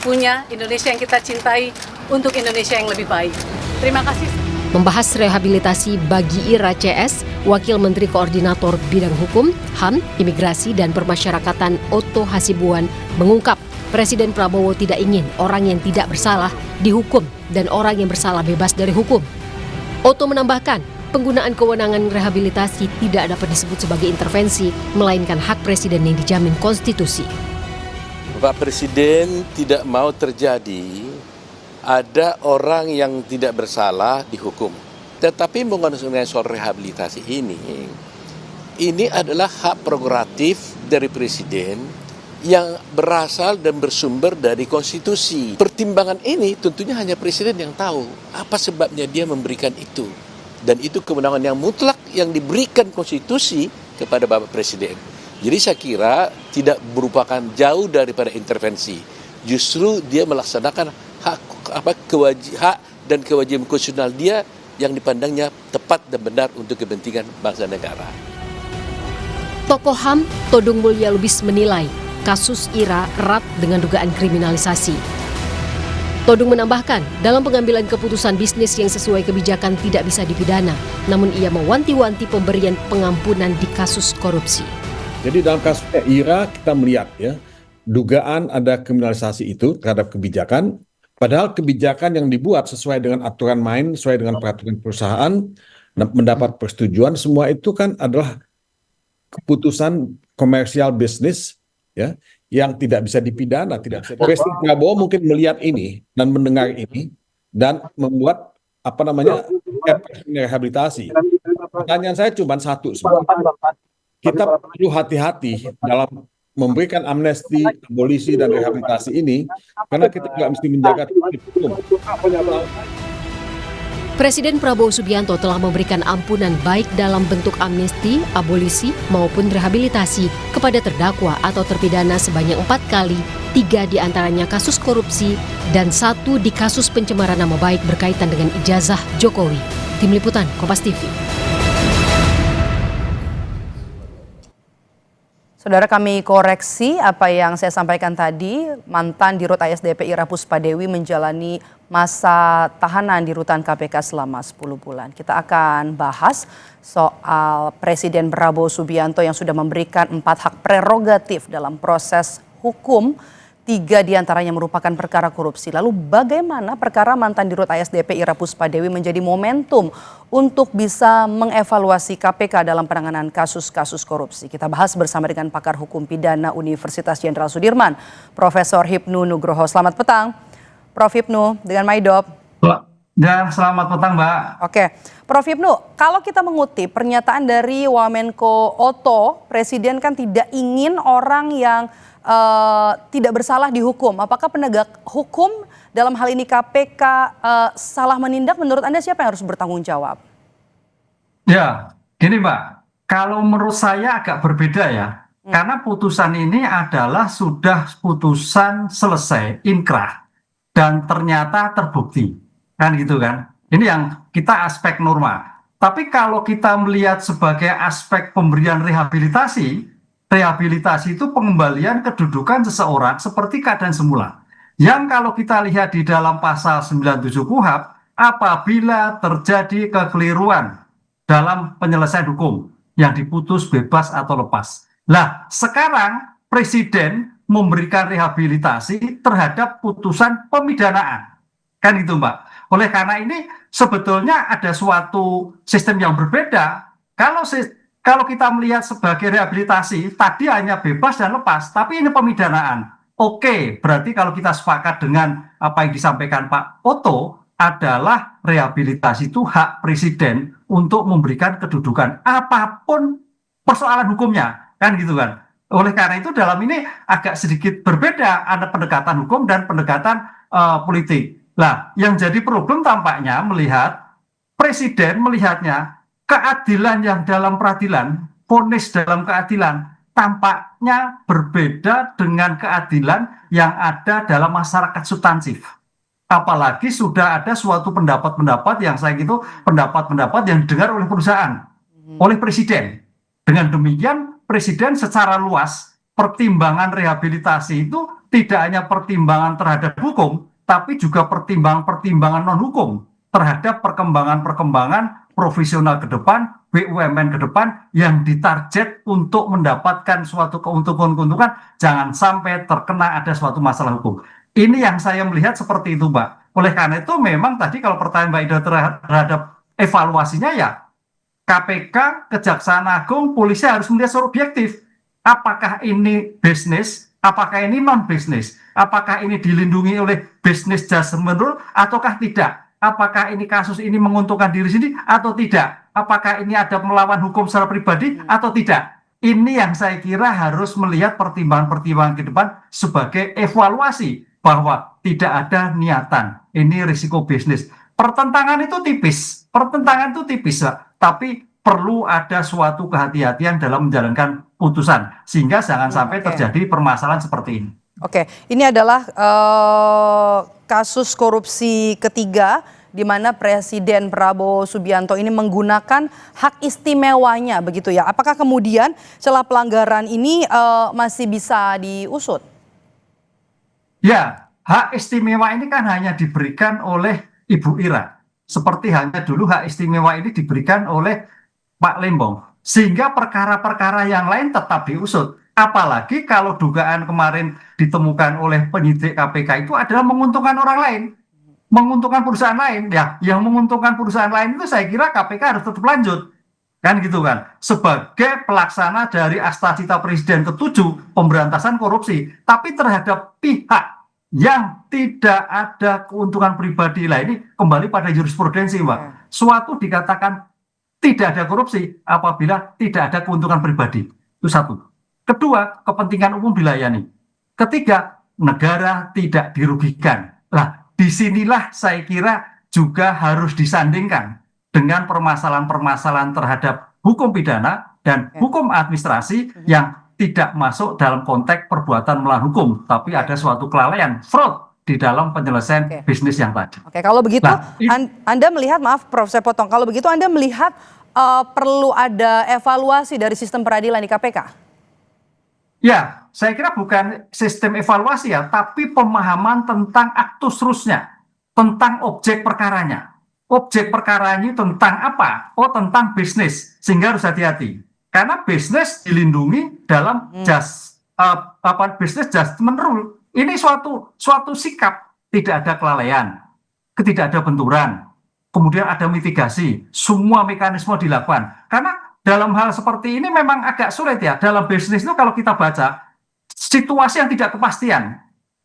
punya, Indonesia yang kita cintai, untuk Indonesia yang lebih baik. Terima kasih. Membahas rehabilitasi bagi Ira CS, Wakil Menteri Koordinator Bidang Hukum, HAM, Imigrasi, dan Permasyarakatan Otto Hasibuan mengungkap Presiden Prabowo tidak ingin orang yang tidak bersalah dihukum dan orang yang bersalah bebas dari hukum. Otto menambahkan, penggunaan kewenangan rehabilitasi tidak dapat disebut sebagai intervensi, melainkan hak Presiden yang dijamin konstitusi. Bapak Presiden tidak mau terjadi ada orang yang tidak bersalah dihukum. Tetapi mengenai soal rehabilitasi ini adalah hak prerogatif dari Presiden yang berasal dan bersumber dari konstitusi. Pertimbangan ini tentunya hanya Presiden yang tahu apa sebabnya dia memberikan itu. Dan itu kewenangan yang mutlak yang diberikan konstitusi kepada Bapak Presiden. Jadi saya kira tidak merupakan jauh daripada intervensi. Justru dia melaksanakan hak dan kewajiban konstitusional dia yang dipandangnya tepat dan benar untuk kepentingan bangsa negara. Tokoh HAM Todung Mulya Lubis menilai kasus Ira erat dengan dugaan kriminalisasi. Todung menambahkan, dalam pengambilan keputusan bisnis yang sesuai kebijakan tidak bisa dipidana, namun ia mewanti-wanti pemberian pengampunan di kasus korupsi. Jadi dalam kasusnya Ira kita melihat dugaan ada kriminalisasi itu terhadap kebijakan, padahal kebijakan yang dibuat sesuai dengan aturan main, sesuai dengan peraturan perusahaan, mendapat persetujuan, semua itu kan adalah keputusan komersial bisnis yang tidak bisa dipidana, Presiden Prabowo mungkin melihat ini dan mendengar ini dan membuat rehabilitasi. Pertanyaan saya cuma satu, kita perlu hati-hati dalam memberikan amnesti, abolisi dan rehabilitasi ini karena kita juga mesti menjaga hukum. Presiden Prabowo Subianto telah memberikan ampunan baik dalam bentuk amnesti, abolisi, maupun rehabilitasi kepada terdakwa atau terpidana sebanyak 4 kali, 3 diantaranya kasus korupsi, dan 1 di kasus pencemaran nama baik berkaitan dengan ijazah Jokowi. Tim Liputan, Kompas TV. Saudara, kami koreksi apa yang saya sampaikan tadi. Mantan Dirut ASDP Ira Puspadewi menjalani masa tahanan di rutan KPK selama 10 bulan. Kita akan bahas soal Presiden Prabowo Subianto yang sudah memberikan 4 hak prerogatif dalam proses hukum. 3 diantaranya merupakan perkara korupsi. Lalu bagaimana perkara mantan Dirut ASDP Ira Puspadewi menjadi momentum untuk bisa mengevaluasi KPK dalam penanganan kasus-kasus korupsi? Kita bahas bersama dengan pakar hukum pidana Universitas Jenderal Sudirman, Profesor Hipnu Nugroho. Selamat petang, Prof. Hipnu dengan Maidop. Ya, selamat petang, Mbak. Oke, Prof. Hipnu, kalau kita mengutip pernyataan dari Wamenko Otto, Presiden kan tidak ingin orang yang tidak bersalah dihukum. Apakah penegak hukum dalam hal ini KPK salah menindak? Menurut Anda siapa yang harus bertanggung jawab? Ya, gini Mbak, kalau menurut saya agak berbeda ya. Karena putusan ini adalah sudah putusan selesai, inkrah, dan ternyata terbukti. Kan gitu kan. Ini yang kita aspek norma. Tapi kalau kita melihat sebagai aspek pemberian rehabilitasi itu pengembalian kedudukan seseorang seperti keadaan semula. yang kalau kita lihat di dalam pasal 97 KUHP, apabila terjadi kekeliruan dalam penyelesaian hukum yang diputus bebas atau lepas. Nah, sekarang Presiden memberikan rehabilitasi terhadap putusan pemidanaan. Kan itu, Mbak. Oleh karena ini sebetulnya ada suatu sistem yang berbeda. Kalau kita melihat sebagai rehabilitasi, tadi hanya bebas dan lepas, tapi ini pemidanaan. Oke, berarti kalau kita sepakat dengan apa yang disampaikan Pak Oto, adalah rehabilitasi itu hak Presiden untuk memberikan kedudukan apapun persoalan hukumnya, kan gitu kan. Oleh karena itu dalam ini agak sedikit berbeda, ada pendekatan hukum dan pendekatan politik. Nah, yang jadi problem tampaknya melihat Presiden melihatnya keadilan yang dalam peradilan, vonis dalam keadilan, tampaknya berbeda dengan keadilan yang ada dalam masyarakat substansif. Apalagi sudah ada suatu pendapat-pendapat yang saya gitu, pendapat-pendapat yang didengar oleh perusahaan, oleh Presiden. Dengan demikian, Presiden secara luas, pertimbangan rehabilitasi itu tidak hanya pertimbangan terhadap hukum, tapi juga pertimbangan-pertimbangan non-hukum terhadap perkembangan-perkembangan profesional ke depan, BUMN ke depan yang ditarget untuk mendapatkan suatu keuntungan-keuntungan, jangan sampai terkena ada suatu masalah hukum. Ini yang saya melihat seperti itu, Mbak. Oleh karena itu memang tadi kalau pertanyaan Mbak Ida terhadap evaluasinya ya, KPK, Kejaksaan Agung, polisi harus melihat secara objektif. Apakah ini bisnis, apakah ini non-bisnis, apakah ini dilindungi oleh business judgment rule ataukah tidak? Apakah ini kasus ini menguntungkan diri sendiri atau tidak? Apakah ini ada melawan hukum secara pribadi atau tidak? Ini yang saya kira harus melihat pertimbangan-pertimbangan ke depan sebagai evaluasi bahwa tidak ada niatan. Ini risiko bisnis. Pertentangan itu tipis, tapi perlu ada suatu kehati-hatian dalam menjalankan putusan sehingga jangan sampai terjadi permasalahan seperti ini. Oke, ini adalah kasus korupsi ketiga di mana Presiden Prabowo Subianto ini menggunakan hak istimewanya begitu ya. Apakah kemudian celah pelanggaran ini masih bisa diusut? Ya, hak istimewa ini kan hanya diberikan oleh Ibu Ira. Seperti hanya dulu hak istimewa ini diberikan oleh Pak Lembong. Sehingga perkara-perkara yang lain tetap diusut. Apalagi kalau dugaan kemarin ditemukan oleh penyidik KPK itu adalah menguntungkan orang lain. Menguntungkan perusahaan lain. Ya, yang menguntungkan perusahaan lain itu saya kira KPK harus tetap lanjut. Kan gitu kan. Sebagai pelaksana dari Astacita Presiden ke-7 pemberantasan korupsi. Tapi terhadap pihak yang tidak ada keuntungan pribadi lah, ini kembali pada jurisprudensi, Mbak. Suatu dikatakan tidak ada korupsi apabila tidak ada keuntungan pribadi. Itu satu. Kedua, kepentingan umum dilayani. Ketiga, negara tidak dirugikan. Nah, disinilah saya kira juga harus disandingkan dengan permasalahan-permasalahan terhadap hukum pidana dan hukum administrasi yang tidak masuk dalam konteks perbuatan melawan hukum, tapi ada suatu kelalaian, fraud di dalam penyelesaian bisnis yang tadi. Oke, kalau begitu Anda melihat, maaf Prof, saya potong, kalau begitu Anda melihat perlu ada evaluasi dari sistem peradilan di KPK? Ya, saya kira bukan sistem evaluasi ya, tapi pemahaman tentang aktus rusnya, tentang objek perkaranya. Objek perkaranya tentang apa? Oh, tentang bisnis, sehingga harus hati-hati. Karena bisnis dilindungi dalam business judgment rule. Ini suatu sikap, tidak ada kelalaian, tidak ada benturan, kemudian ada mitigasi, semua mekanisme dilakukan. Karena dalam hal seperti ini memang agak sulit ya. Dalam bisnis itu kalau kita baca situasi yang tidak kepastian,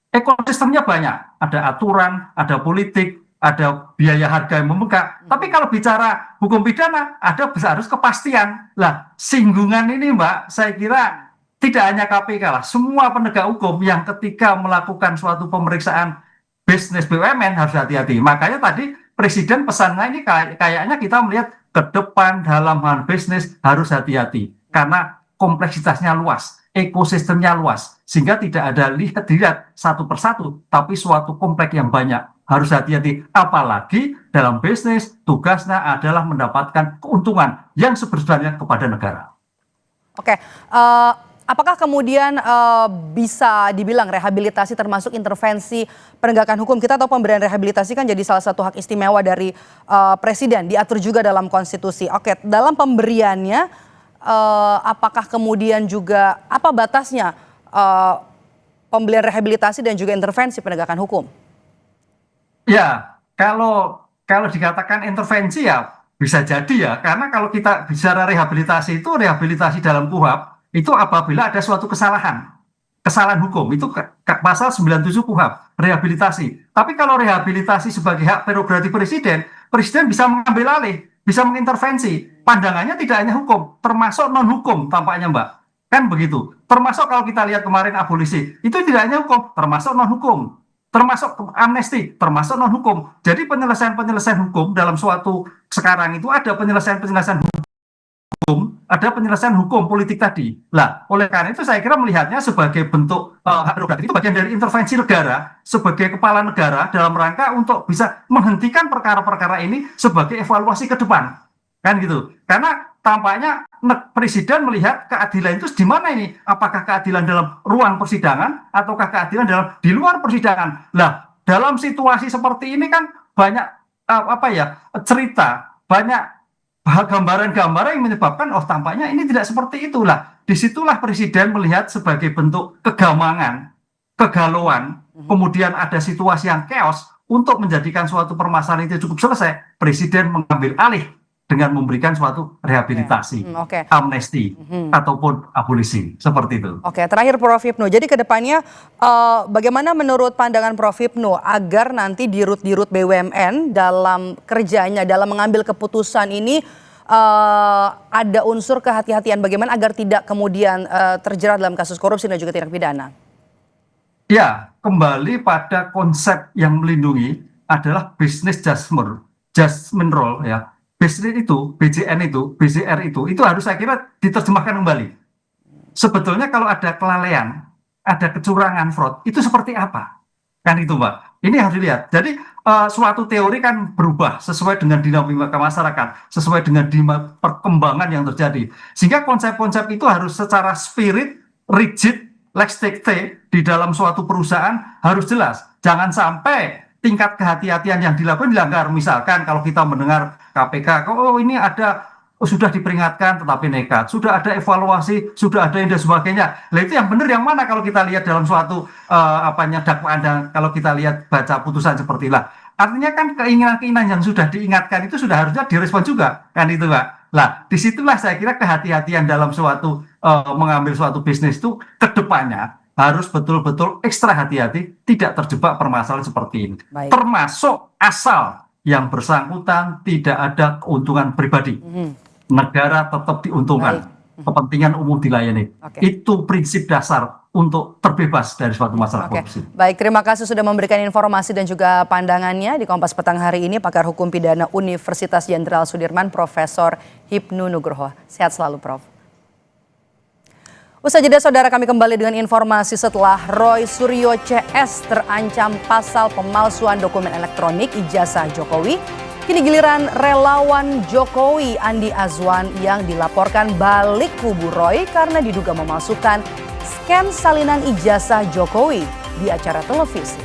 ekosistemnya banyak, ada aturan, ada politik, ada biaya harga yang membengkak. Tapi kalau bicara hukum pidana, ada harus kepastian. Lah, singgungan ini, Mbak, saya kira tidak hanya KPK lah, semua penegak hukum yang ketika melakukan suatu pemeriksaan bisnis BUMN harus hati-hati. Makanya tadi Presiden pesannya ini kayaknya kita melihat ke depan dalam hal bisnis harus hati-hati. Karena kompleksitasnya luas, ekosistemnya luas, sehingga tidak ada dilihat satu persatu, tapi suatu kompleks yang banyak. Harus hati-hati, apalagi dalam bisnis tugasnya adalah mendapatkan keuntungan yang sebenarnya kepada negara. Oke, apakah kemudian bisa dibilang rehabilitasi termasuk intervensi penegakan hukum? Kita tahu pemberian rehabilitasi kan jadi salah satu hak istimewa dari presiden, diatur juga dalam konstitusi. Oke, dalam pemberiannya apakah kemudian juga apa batasnya pemberian rehabilitasi dan juga intervensi penegakan hukum? Ya, kalau dikatakan intervensi ya bisa jadi ya, karena kalau kita bicara rehabilitasi itu rehabilitasi dalam KUHP itu apabila ada suatu kesalahan hukum, itu pasal 97 KUHP, rehabilitasi. Tapi kalau rehabilitasi sebagai hak prerogatif presiden bisa mengambil alih, bisa mengintervensi. Pandangannya tidak hanya hukum, termasuk non-hukum tampaknya Mbak. Kan begitu. Termasuk kalau kita lihat kemarin abolisi, itu tidak hanya hukum, termasuk non-hukum. Termasuk amnesti, termasuk non-hukum. Jadi penyelesaian hukum dalam suatu sekarang itu ada penyelesaian hukum, ada penyelesaian hukum politik tadi. Lah, oleh karena itu saya kira melihatnya sebagai bentuk hak prerogatif itu bagian dari intervensi negara sebagai kepala negara dalam rangka untuk bisa menghentikan perkara-perkara ini sebagai evaluasi ke depan. Kan gitu. Karena tampaknya presiden melihat keadilan itu di mana ini? Apakah keadilan dalam ruang persidangan ataukah keadilan di luar persidangan? Lah, dalam situasi seperti ini kan banyak cerita, banyak gambaran-gambaran yang menyebabkan tampaknya ini tidak seperti itulah. Disitulah presiden melihat sebagai bentuk kegamangan, kegalauan, kemudian ada situasi yang chaos untuk menjadikan suatu permasalahan itu cukup selesai. Presiden mengambil alih dengan memberikan suatu rehabilitasi, amnesti, ataupun abolisi, seperti itu. Oke, terakhir Prof. Hipnu, jadi ke depannya bagaimana menurut pandangan Prof. Hipnu agar nanti dirut BUMN dalam kerjanya, dalam mengambil keputusan ini ada unsur kehati-hatian, bagaimana agar tidak kemudian terjerat dalam kasus korupsi dan juga tindak pidana? Ya, kembali pada konsep yang melindungi adalah business judgment role ya. Bisnis itu, BJR itu harus saya kira diterjemahkan kembali. Sebetulnya kalau ada kelalaian, ada kecurangan, fraud, itu seperti apa? Kan itu Mbak. Ini harus dilihat. Jadi suatu teori kan berubah sesuai dengan dinamika masyarakat, sesuai dengan perkembangan yang terjadi. Sehingga konsep-konsep itu harus secara spirit, rigid, lex dicte di dalam suatu perusahaan harus jelas. Jangan sampai tingkat kehati-hatian yang dilakukan dilanggar. Misalkan kalau kita mendengar KPK, ini sudah diperingatkan tetapi nekat, sudah ada evaluasi, sudah ada dan sebagainya. Nah itu yang benar yang mana kalau kita lihat dalam suatu dakwaan dan kalau kita lihat baca putusan seperti itulah. Artinya kan keinginan-keinginan yang sudah diingatkan itu sudah harusnya direspon juga, kan itu Pak. Nah disitulah saya kira kehati-hatian dalam suatu mengambil suatu bisnis itu kedepannya harus betul-betul ekstra hati-hati, tidak terjebak permasalahan seperti ini. Baik. Termasuk asal yang bersangkutan tidak ada keuntungan pribadi. Negara tetap diuntungkan. Baik. Kepentingan umum dilayani. Itu prinsip dasar untuk terbebas dari suatu masalah korupsi. Baik, terima kasih sudah memberikan informasi dan juga pandangannya di Kompas Petang hari ini. Pakar Hukum Pidana Universitas Jenderal Sudirman, Profesor Hipnu Nugroho. Sehat selalu, Prof. Usai jeda saudara, kami kembali dengan informasi setelah Roy Suryo CS terancam pasal pemalsuan dokumen elektronik ijazah Jokowi. Kini giliran relawan Jokowi Andi Azwan yang dilaporkan balik kubu Roy karena diduga memasukkan scan salinan ijazah Jokowi di acara televisi.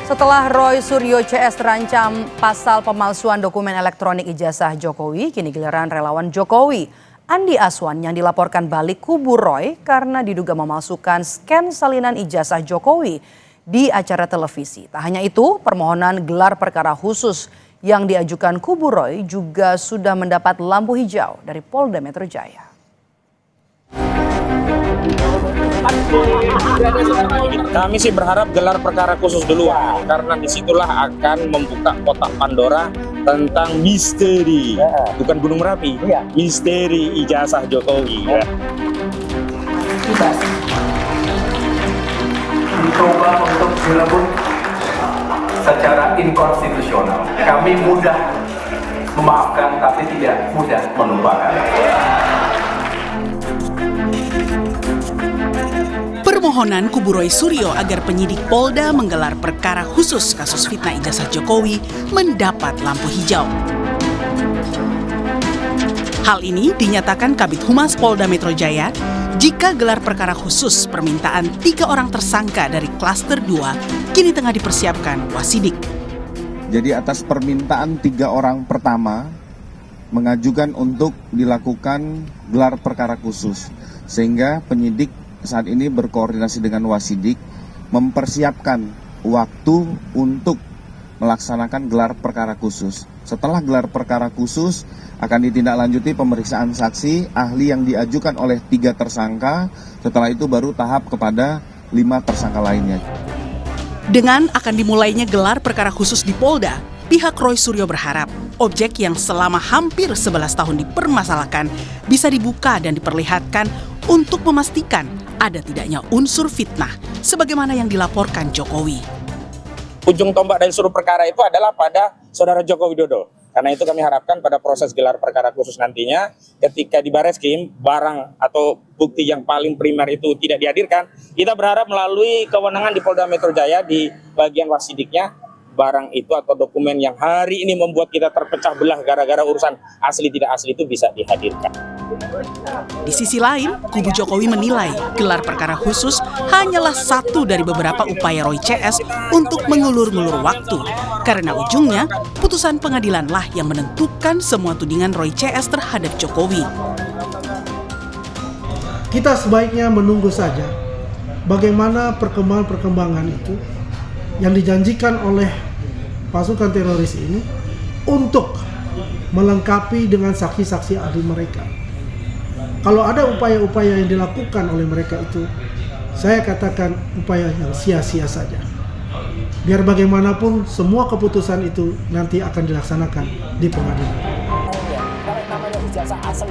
Setelah Roy Suryo CS terancam pasal pemalsuan dokumen elektronik ijazah Jokowi, kini giliran relawan Jokowi Andi Azwan yang dilaporkan balik kubu Roy karena diduga memalsukan scan salinan ijazah Jokowi di acara televisi. Tak hanya itu, permohonan gelar perkara khusus yang diajukan kubu Roy juga sudah mendapat lampu hijau dari Polda Metro Jaya. Kami sih berharap gelar perkara khusus duluan, karena disitulah akan membuka kotak Pandora tentang misteri, bukan Gunung Merapi, misteri ijazah Jokowi. Dicoba untuk direbut secara inkonstitusional. Kami mudah memaafkan, tapi tidak mudah melupakan. permohonan kubu Roy Suryo agar penyidik Polda menggelar perkara khusus kasus fitnah ijazah Jokowi mendapat lampu hijau. Hal ini dinyatakan Kabid Humas Polda Metro Jaya jika gelar perkara khusus permintaan 3 orang tersangka dari klaster 2 kini tengah dipersiapkan Wasidik. Jadi atas permintaan 3 orang pertama mengajukan untuk dilakukan gelar perkara khusus, sehingga penyidik saat ini berkoordinasi dengan Wasidik mempersiapkan waktu untuk melaksanakan gelar perkara khusus. Setelah gelar perkara khusus akan ditindaklanjuti pemeriksaan saksi ahli yang diajukan oleh 3 tersangka, setelah itu baru tahap kepada 5 tersangka lainnya. Dengan akan dimulainya gelar perkara khusus di Polda, pihak Roy Suryo berharap objek yang selama hampir 11 tahun dipermasalahkan bisa dibuka dan diperlihatkan untuk memastikan ada tidaknya unsur fitnah sebagaimana yang dilaporkan Jokowi. Ujung tombak dari seluruh perkara itu adalah pada Saudara Joko Widodo. Karena itu kami harapkan pada proses gelar perkara khusus nantinya, ketika di Bareskrim barang atau bukti yang paling primer itu tidak dihadirkan, kita berharap melalui kewenangan di Polda Metro Jaya di bagian wasidiknya, barang itu atau dokumen yang hari ini membuat kita terpecah belah gara-gara urusan asli tidak asli itu bisa dihadirkan. Di sisi lain, kubu Jokowi menilai gelar perkara khusus hanyalah satu dari beberapa upaya Roy CS untuk mengulur-ngulur waktu. Karena ujungnya, putusan pengadilanlah yang menentukan semua tudingan Roy CS terhadap Jokowi. Kita sebaiknya menunggu saja bagaimana perkembangan itu yang dijanjikan oleh pasukan teroris ini untuk melengkapi dengan saksi-saksi ahli mereka. Kalau ada upaya-upaya yang dilakukan oleh mereka itu, saya katakan upaya yang sia-sia saja. Biar bagaimanapun semua keputusan itu nanti akan dilaksanakan di pengadilan.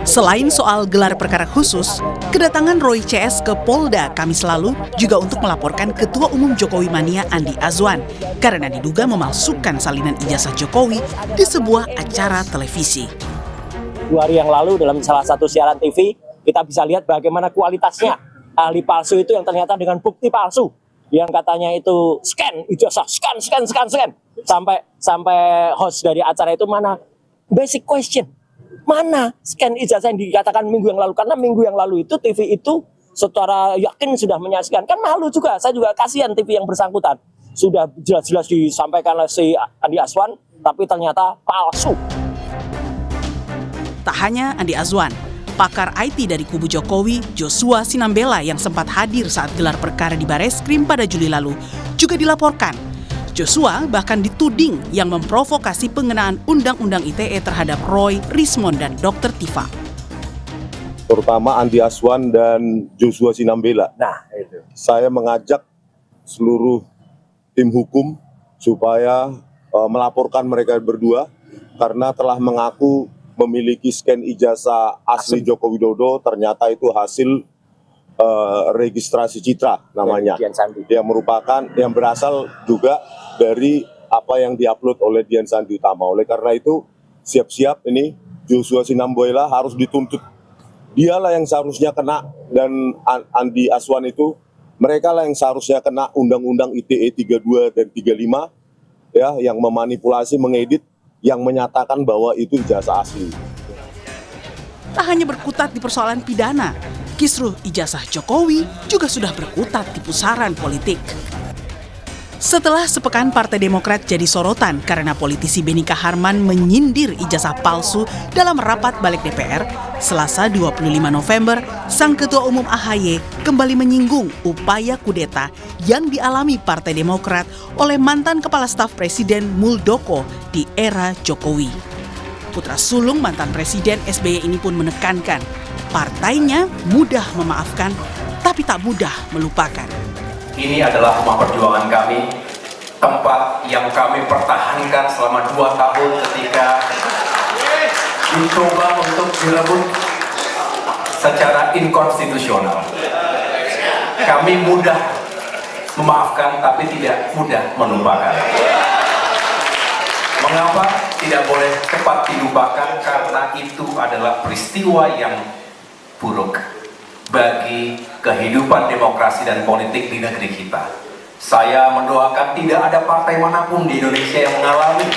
Selain soal gelar perkara khusus, kedatangan Roy CS ke Polda Kamis lalu juga untuk melaporkan Ketua Umum Jokowi Mania Andi Azwan karena diduga memalsukan salinan ijazah Jokowi di sebuah acara televisi. 2 hari yang lalu dalam salah satu siaran TV, kita bisa lihat bagaimana kualitasnya ahli palsu itu yang ternyata dengan bukti palsu. Yang katanya itu scan ijazah, scan. Sampai host dari acara itu mana basic question. Mana scan ijazah yang dikatakan minggu yang lalu? Karena minggu yang lalu itu TV itu secara yakin sudah menyaksikan. Kan malu juga, saya juga kasihan TV yang bersangkutan. Sudah jelas-jelas disampaikan oleh si Andi Azwan, tapi ternyata palsu. Tak hanya Andi Azwan, pakar IT dari kubu Jokowi, Joshua Sinambela yang sempat hadir saat gelar perkara di Bareskrim pada Juli lalu, juga dilaporkan. Joshua bahkan dituding yang memprovokasi pengenaan Undang-Undang ITE terhadap Roy, Rismond, dan Dr. Tifa. Terutama Andi Azwan dan Joshua Sinambela. Nah, itu. Saya mengajak seluruh tim hukum supaya melaporkan mereka berdua karena telah mengaku memiliki scan ijazah asli Joko Widodo, ternyata itu hasil registrasi citra namanya, yang merupakan yang berasal juga dari apa yang diupload oleh Dian Sandi Utama. Oleh karena itu siap-siap ini Joshua Sinambela harus dituntut. Dialah yang seharusnya kena, dan Andi Azwan itu mereka lah yang seharusnya kena Undang-Undang ITE 32 dan 35 ya, yang memanipulasi, mengedit, yang menyatakan bahwa itu ijazah asli. Tak hanya berkutat di persoalan pidana, kisruh ijazah Jokowi juga sudah berkutat di pusaran politik. Setelah sepekan Partai Demokrat jadi sorotan karena politisi Benika Harman menyindir ijazah palsu dalam rapat balik DPR, Selasa 25 November, Sang Ketua Umum AHY kembali menyinggung upaya kudeta yang dialami Partai Demokrat oleh mantan Kepala Staf Presiden Muldoko di era Jokowi. Putra sulung mantan Presiden SBY ini pun menekankan partainya mudah memaafkan, tapi tak mudah melupakan. Ini adalah rumah perjuangan kami, tempat yang kami pertahankan selama 2 tahun ketika dicoba untuk direbut secara inkonstitusional. Kami mudah memaafkan, tapi tidak mudah melupakan. Mengapa tidak boleh cepat dilupakan? Karena itu adalah peristiwa yang buruk. bagi kehidupan demokrasi dan politik di negeri kita. Saya mendoakan tidak ada partai manapun di Indonesia yang mengalami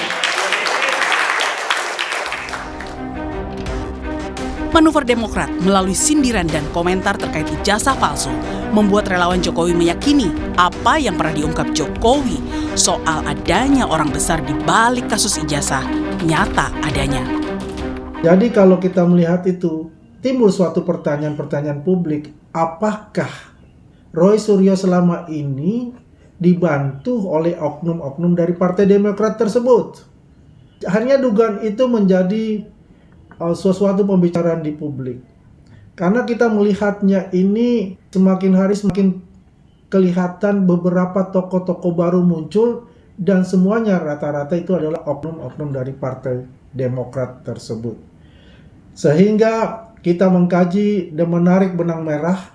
Manuver Demokrat melalui sindiran dan komentar terkait ijazah palsu membuat relawan Jokowi meyakini apa yang pernah diungkap Jokowi soal adanya orang besar di balik kasus ijazah nyata adanya. Jadi kalau kita melihat itu, timbul suatu pertanyaan-pertanyaan publik, apakah Roy Suryo selama ini dibantu oleh oknum-oknum dari Partai Demokrat tersebut? Hanya dugaan itu menjadi sesuatu pembicaraan di publik. Karena kita melihatnya ini semakin hari semakin kelihatan beberapa tokoh-tokoh baru muncul dan semuanya rata-rata itu adalah oknum-oknum dari Partai Demokrat tersebut. Sehingga kita mengkaji dan menarik benang merah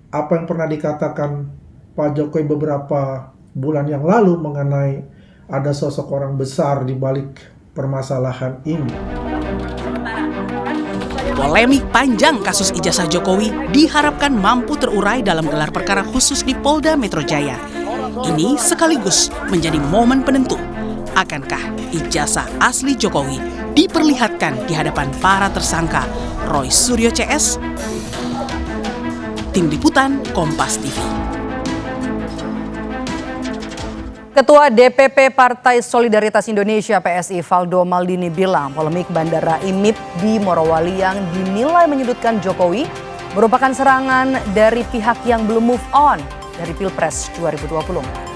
apa yang pernah dikatakan Pak Jokowi beberapa bulan yang lalu mengenai ada sosok orang besar di balik permasalahan ini. Polemik panjang kasus ijazah Jokowi diharapkan mampu terurai dalam gelar perkara khusus di Polda Metro Jaya. Ini sekaligus menjadi momen penentu. Akankah ijazah asli Jokowi diperlihatkan di hadapan para tersangka Roy Suryo CS? Tim Liputan Kompas TV. Ketua DPP Partai Solidaritas Indonesia PSI Valdo Maldini bilang polemik Bandara IMIP di Morowali yang dinilai menyudutkan Jokowi merupakan serangan dari pihak yang belum move on dari Pilpres 2024.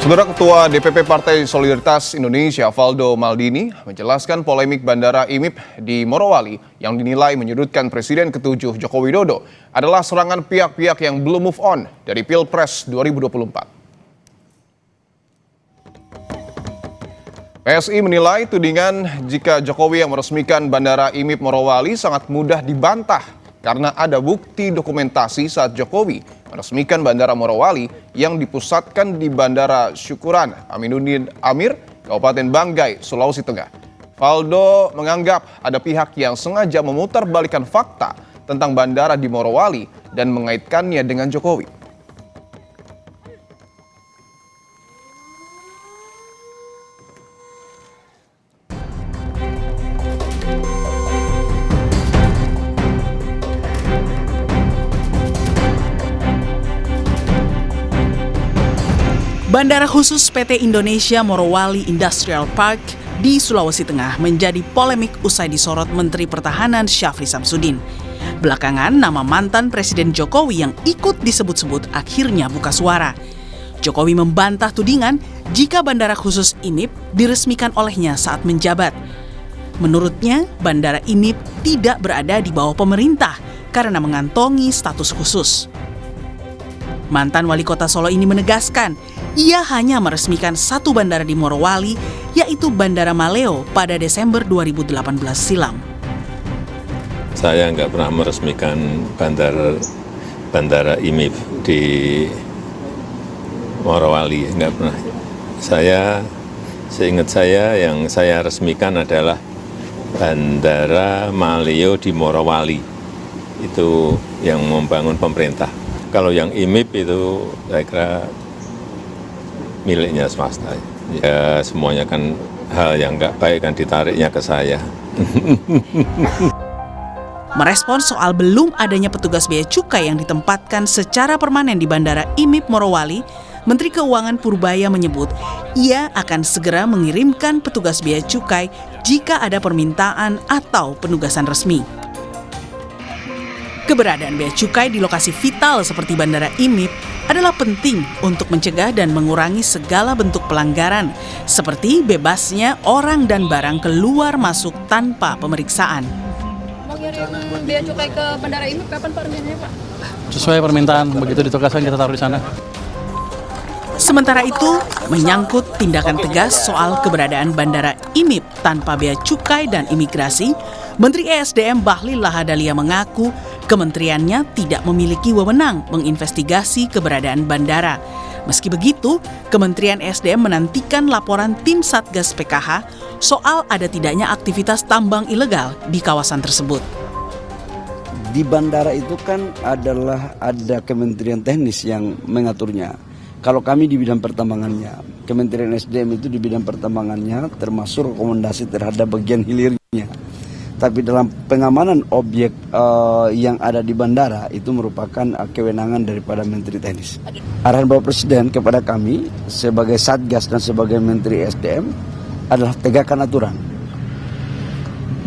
Saudara Ketua DPP Partai Solidaritas Indonesia Valdo Maldini menjelaskan polemik Bandara IMIP di Morowali yang dinilai menyudutkan Presiden ke-7 Joko Widodo adalah serangan pihak-pihak yang belum move on dari Pilpres 2024. PSI menilai tudingan jika Jokowi yang meresmikan Bandara IMIP Morowali sangat mudah dibantah karena ada bukti dokumentasi saat Jokowi meresmikan Bandara Morowali yang dipusatkan di Bandara Syukuran Aminuddin Amir, Kabupaten Banggai, Sulawesi Tengah. Valdo menganggap ada pihak yang sengaja memutarbalikkan fakta tentang bandara di Morowali dan mengaitkannya dengan Jokowi. Bandara khusus PT Indonesia Morowali Industrial Park di Sulawesi Tengah menjadi polemik usai disorot Menteri Pertahanan Syafri Samsudin. Belakangan, nama mantan Presiden Jokowi yang ikut disebut-sebut akhirnya buka suara. Jokowi membantah tudingan jika bandara khusus IMIP diresmikan olehnya saat menjabat. Menurutnya, bandara IMIP tidak berada di bawah pemerintah karena mengantongi status khusus. Mantan Wali Kota Solo ini menegaskan, ia hanya meresmikan satu bandara di Morowali, yaitu Bandara Maleo pada Desember 2018 silam. Saya nggak pernah meresmikan bandara IMIP di Morowali, nggak pernah. Seingat saya yang saya resmikan adalah Bandara Maleo di Morowali. Itu yang membangun pemerintah. Kalau yang IMIP itu saya kira miliknya swasta. Ya semuanya kan hal yang nggak baik kan ditariknya ke saya. Merespons soal belum adanya petugas bea cukai yang ditempatkan secara permanen di Bandara IMIP Morowali, Menteri Keuangan Purbaya menyebut ia akan segera mengirimkan petugas bea cukai jika ada permintaan atau penugasan resmi. Keberadaan bea cukai di lokasi vital seperti Bandara IMIP adalah penting untuk mencegah dan mengurangi segala bentuk pelanggaran, seperti bebasnya orang dan barang keluar masuk tanpa pemeriksaan. Mau ngirim bea cukai ke Bandara IMIP kapan Pak rencananya Pak? Sesuai permintaan, begitu ditugaskan kita taruh di sana. Sementara itu, menyangkut tindakan tegas soal keberadaan Bandara IMIP tanpa bea cukai dan imigrasi, Menteri ESDM Bahlil Lahadalia mengaku kementeriannya tidak memiliki wewenang menginvestigasi keberadaan bandara. Meski begitu, Kementerian ESDM menantikan laporan tim Satgas PKH soal ada tidaknya aktivitas tambang ilegal di kawasan tersebut. Di bandara itu kan ada kementerian teknis yang mengaturnya. Kalau kami di bidang pertambangannya, Kementerian SDM itu di bidang pertambangannya termasuk rekomendasi terhadap bagian hilirnya. Tapi dalam pengamanan objek yang ada di bandara itu merupakan kewenangan daripada Menteri Teknis. Arahan Bapak Presiden kepada kami sebagai Satgas dan sebagai Menteri SDM adalah tegakkan aturan.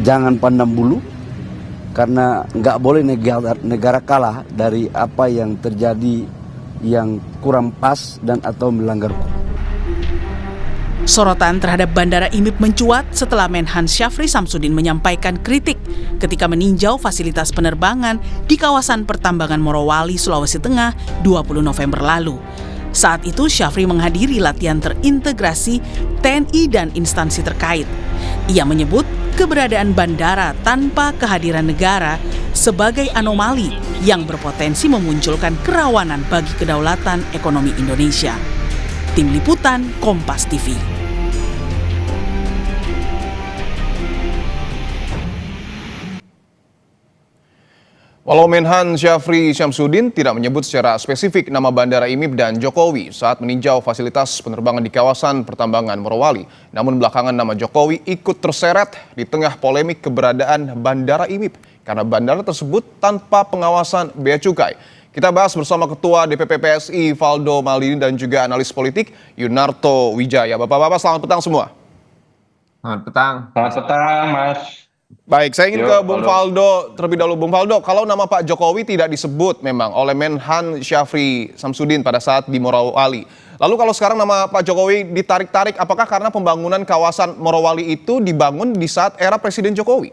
Jangan pandang bulu, karena nggak boleh negara kalah dari apa yang terjadi yang kurang pas dan atau melanggar hukum. Sorotan terhadap Bandara IMIP mencuat setelah Menhan Syafri Samsudin menyampaikan kritik ketika meninjau fasilitas penerbangan di kawasan pertambangan Morowali, Sulawesi Tengah 20 November lalu. Saat itu Syafri menghadiri latihan terintegrasi TNI dan instansi terkait. Ia menyebut keberadaan bandara tanpa kehadiran negara sebagai anomali yang berpotensi memunculkan kerawanan bagi kedaulatan ekonomi Indonesia. Tim Liputan Kompas TV. Walau Menhan Syafri Syamsuddin tidak menyebut secara spesifik nama Bandara IMIP dan Jokowi saat meninjau fasilitas penerbangan di kawasan pertambangan Morowali, namun belakangan nama Jokowi ikut terseret di tengah polemik keberadaan Bandara IMIP karena bandara tersebut tanpa pengawasan bea cukai. Kita bahas bersama Ketua DPP PSI Valdo Maldini dan juga analis politik Yunarto Wijaya. Bapak-bapak selamat petang semua. Selamat petang. Selamat petang, Mas. Baik, saya ingin ke Bung Valdo terlebih dahulu. Bung Valdo, kalau nama Pak Jokowi tidak disebut memang oleh Menhan Syafri Samsudin pada saat di Morowali. Lalu kalau sekarang nama Pak Jokowi ditarik-tarik, apakah karena pembangunan kawasan Morowali itu dibangun di saat era Presiden Jokowi?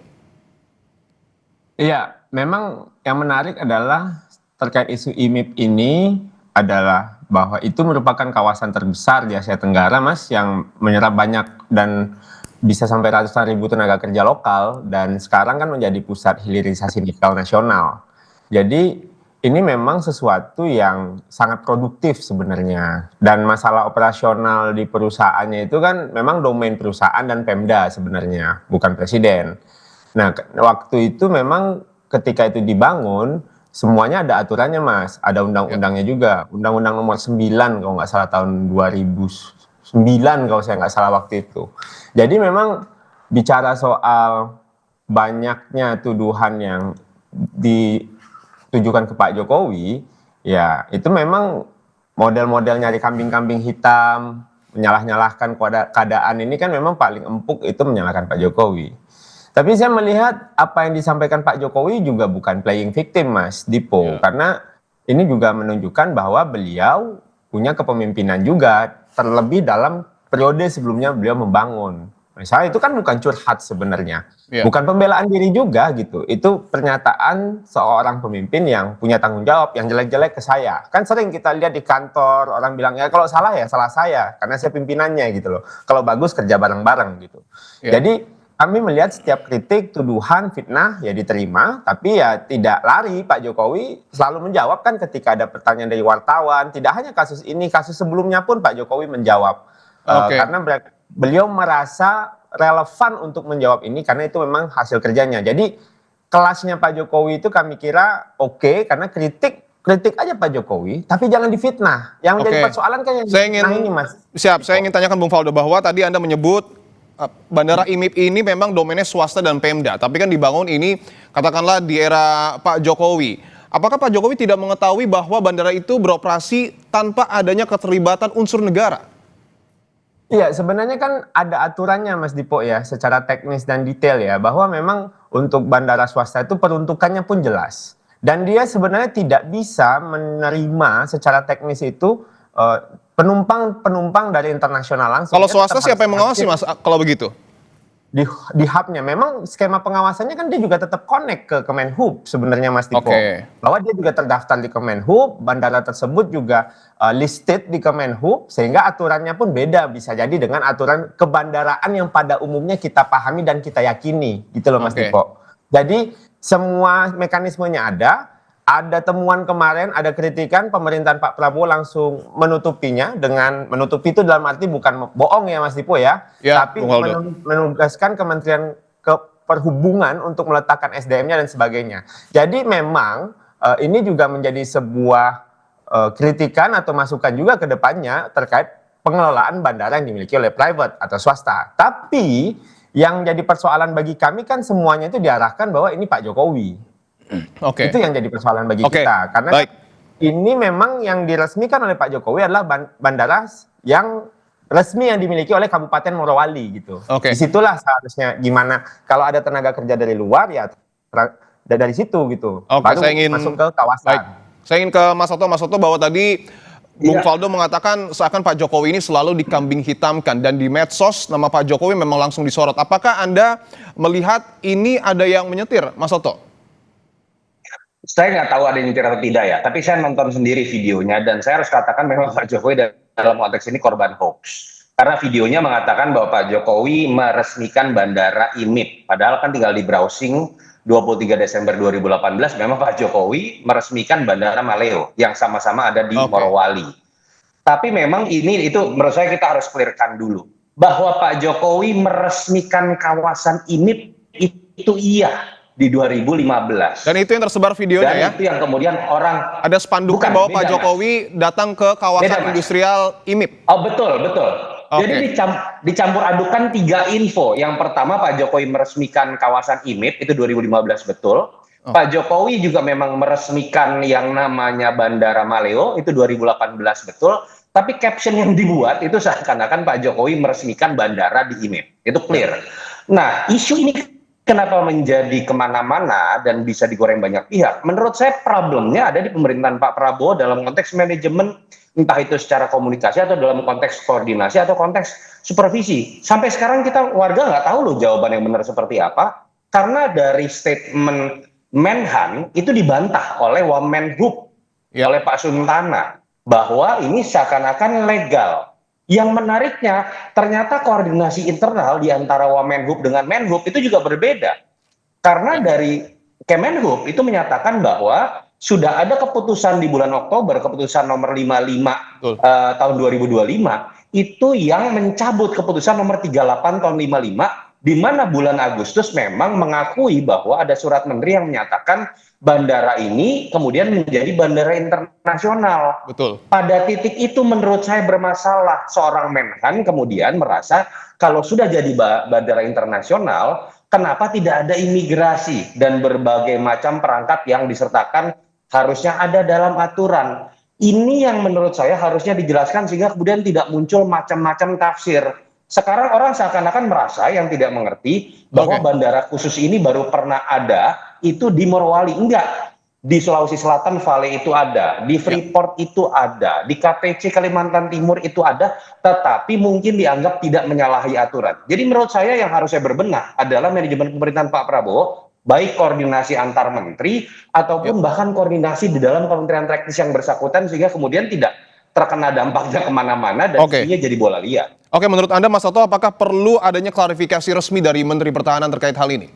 Iya, memang yang menarik adalah terkait isu IMIP ini adalah bahwa itu merupakan kawasan terbesar di Asia Tenggara, Mas, yang menyerap banyak dan bisa sampai ratusan ribu tenaga kerja lokal, dan sekarang kan menjadi pusat hilirisasi nikel nasional. Jadi ini memang sesuatu yang sangat produktif sebenarnya, dan masalah operasional di perusahaannya itu kan memang domain perusahaan dan Pemda sebenarnya, bukan presiden. Nah, waktu itu memang ketika itu dibangun, semuanya ada aturannya, Mas, ada undang-undangnya juga, Undang-Undang Nomor 9 kalau nggak salah tahun 2009 kalau saya nggak salah waktu itu. Jadi memang bicara soal banyaknya tuduhan yang ditujukan ke Pak Jokowi, ya itu memang model-model nyari kambing-kambing hitam, menyalah-nyalahkan keadaan ini kan memang paling empuk itu menyalahkan Pak Jokowi. Tapi saya melihat apa yang disampaikan Pak Jokowi juga bukan playing victim, Mas Dipo, karena ini juga menunjukkan bahwa beliau punya kepemimpinan juga, terlebih dalam periode sebelumnya beliau membangun. Misalnya itu kan bukan curhat sebenarnya, bukan pembelaan diri juga gitu. Itu pernyataan seorang pemimpin yang punya tanggung jawab, yang jelek-jelek ke saya. Kan sering kita lihat di kantor orang bilang ya kalau salah ya salah saya karena saya pimpinannya gitu loh. Kalau bagus kerja bareng-bareng gitu. Jadi kami melihat setiap kritik, tuduhan, fitnah ya diterima, tapi ya tidak lari. Pak Jokowi selalu menjawab kan ketika ada pertanyaan dari wartawan. Tidak hanya kasus ini, kasus sebelumnya pun Pak Jokowi menjawab. Karena beliau merasa relevan untuk menjawab ini karena itu memang hasil kerjanya. Jadi kelasnya Pak Jokowi itu kami kira oke, karena kritik aja Pak Jokowi, tapi jangan difitnah. Yang menjadi persoalan kan yang difitnah ini, Mas. Siap, saya ingin tanyakan Bung Valdo bahwa tadi Anda menyebut Bandara IMIP ini memang domainnya swasta dan Pemda, tapi kan dibangun ini katakanlah di era Pak Jokowi. Apakah Pak Jokowi tidak mengetahui bahwa bandara itu beroperasi tanpa adanya keterlibatan unsur negara? Iya, sebenarnya kan ada aturannya, Mas Dipo ya, secara teknis dan detail ya, bahwa memang untuk bandara swasta itu peruntukannya pun jelas. Dan dia sebenarnya tidak bisa menerima secara teknis itu penumpang dari internasional langsung. Kalau swasta siapa yang mengawasi, Mas, kalau begitu? di hubnya. Memang skema pengawasannya kan dia juga tetap connect ke Kemenhub sebenarnya Mas Tiko. Bahwa dia juga terdaftar di Kemenhub, bandara tersebut juga listed di Kemenhub, sehingga aturannya pun beda bisa jadi dengan aturan kebandaraan yang pada umumnya kita pahami dan kita yakini, gitu loh Mas Tiko. Jadi semua mekanismenya ada temuan kemarin, ada kritikan, pemerintahan Pak Prabowo langsung menutupinya dengan menutupi itu dalam arti bukan bohong ya Mas Dipo ya, tapi menugaskan Kementerian Perhubungan untuk meletakkan SDM-nya dan sebagainya. Jadi memang ini juga menjadi sebuah kritikan atau masukan juga ke depannya terkait pengelolaan bandara yang dimiliki oleh private atau swasta. Tapi yang jadi persoalan bagi kami kan semuanya itu diarahkan bahwa ini Pak Jokowi. Itu yang jadi persoalan bagi kita, karena ini memang yang diresmikan oleh Pak Jokowi adalah bandara yang resmi yang dimiliki oleh Kabupaten Morowali gitu. Disitulah seharusnya gimana kalau ada tenaga kerja dari luar ya dari situ gitu. Baru saya ingin masuk ke kawasan. Saya ingin ke Mas Soto bahwa tadi Bung Faldo mengatakan seakan Pak Jokowi ini selalu dikambing hitamkan dan di medsos nama Pak Jokowi memang langsung disorot. Apakah Anda melihat ini ada yang menyetir, Mas Soto? Saya nggak tahu ada yang nyetir atau tidak ya, tapi saya nonton sendiri videonya dan saya harus katakan memang Pak Jokowi dalam konteks ini korban hoax. Karena videonya mengatakan bahwa Pak Jokowi meresmikan bandara IMIP, padahal kan tinggal di browsing 23 Desember 2018 memang Pak Jokowi meresmikan bandara Maleo yang sama-sama ada di Morowali. Tapi memang itu menurut saya kita harus clearkan dulu bahwa Pak Jokowi meresmikan kawasan IMIP itu iya. Di 2015. Dan itu yang tersebar videonya ya? Itu yang kemudian orang... Ada spanduknya bahwa Pak Jokowi datang ke kawasan industrial IMIP. Oh betul. Jadi dicampur adukan 3 info. Yang pertama Pak Jokowi meresmikan kawasan IMIP, itu 2015 betul. Pak Jokowi juga memang meresmikan yang namanya Bandara Maleo, itu 2018 betul. Tapi caption yang dibuat itu seakan-akan Pak Jokowi meresmikan bandara di IMIP. Itu clear. Nah, isu ini kenapa menjadi kemana-mana dan bisa digoreng banyak pihak? Menurut saya problemnya ada di pemerintahan Pak Prabowo dalam konteks manajemen, entah itu secara komunikasi atau dalam konteks koordinasi atau konteks supervisi. Sampai sekarang kita warga nggak tahu loh jawaban yang benar seperti apa, karena dari statement Menhan itu dibantah oleh Wamenhub, oleh Pak Suntana, bahwa ini seakan-akan legal. Yang menariknya, ternyata koordinasi internal di antara Wamenhub dengan Menhub itu juga berbeda. Karena dari Kemenhub itu menyatakan bahwa sudah ada keputusan di bulan Oktober, keputusan nomor 55 tahun 2025, itu yang mencabut keputusan nomor 38 tahun 55, di mana bulan Agustus memang mengakui bahwa ada surat menteri yang menyatakan bandara ini kemudian menjadi bandara internasional. Pada titik itu menurut saya bermasalah. Seorang Menhan kemudian merasa kalau sudah jadi bandara internasional, kenapa tidak ada imigrasi dan berbagai macam perangkat yang disertakan harusnya ada dalam aturan. Ini yang menurut saya harusnya dijelaskan sehingga kemudian tidak muncul macam-macam tafsir. Sekarang orang seakan-akan merasa yang tidak mengerti bahwa bandara khusus ini baru pernah ada itu di Morowali. Enggak, di Sulawesi Selatan Vale itu ada, di Freeport itu ada, di KPC Kalimantan Timur itu ada, tetapi mungkin dianggap tidak menyalahi aturan. Jadi menurut saya yang harusnya berbenah adalah manajemen pemerintahan Pak Prabowo, baik koordinasi antar menteri ataupun bahkan koordinasi di dalam kementerian teknis yang bersangkutan sehingga kemudian tidak terkena dampaknya kemana-mana dan isunya jadi bola liar. Oke, menurut Anda Mas Soto, apakah perlu adanya klarifikasi resmi dari Menteri Pertahanan terkait hal ini?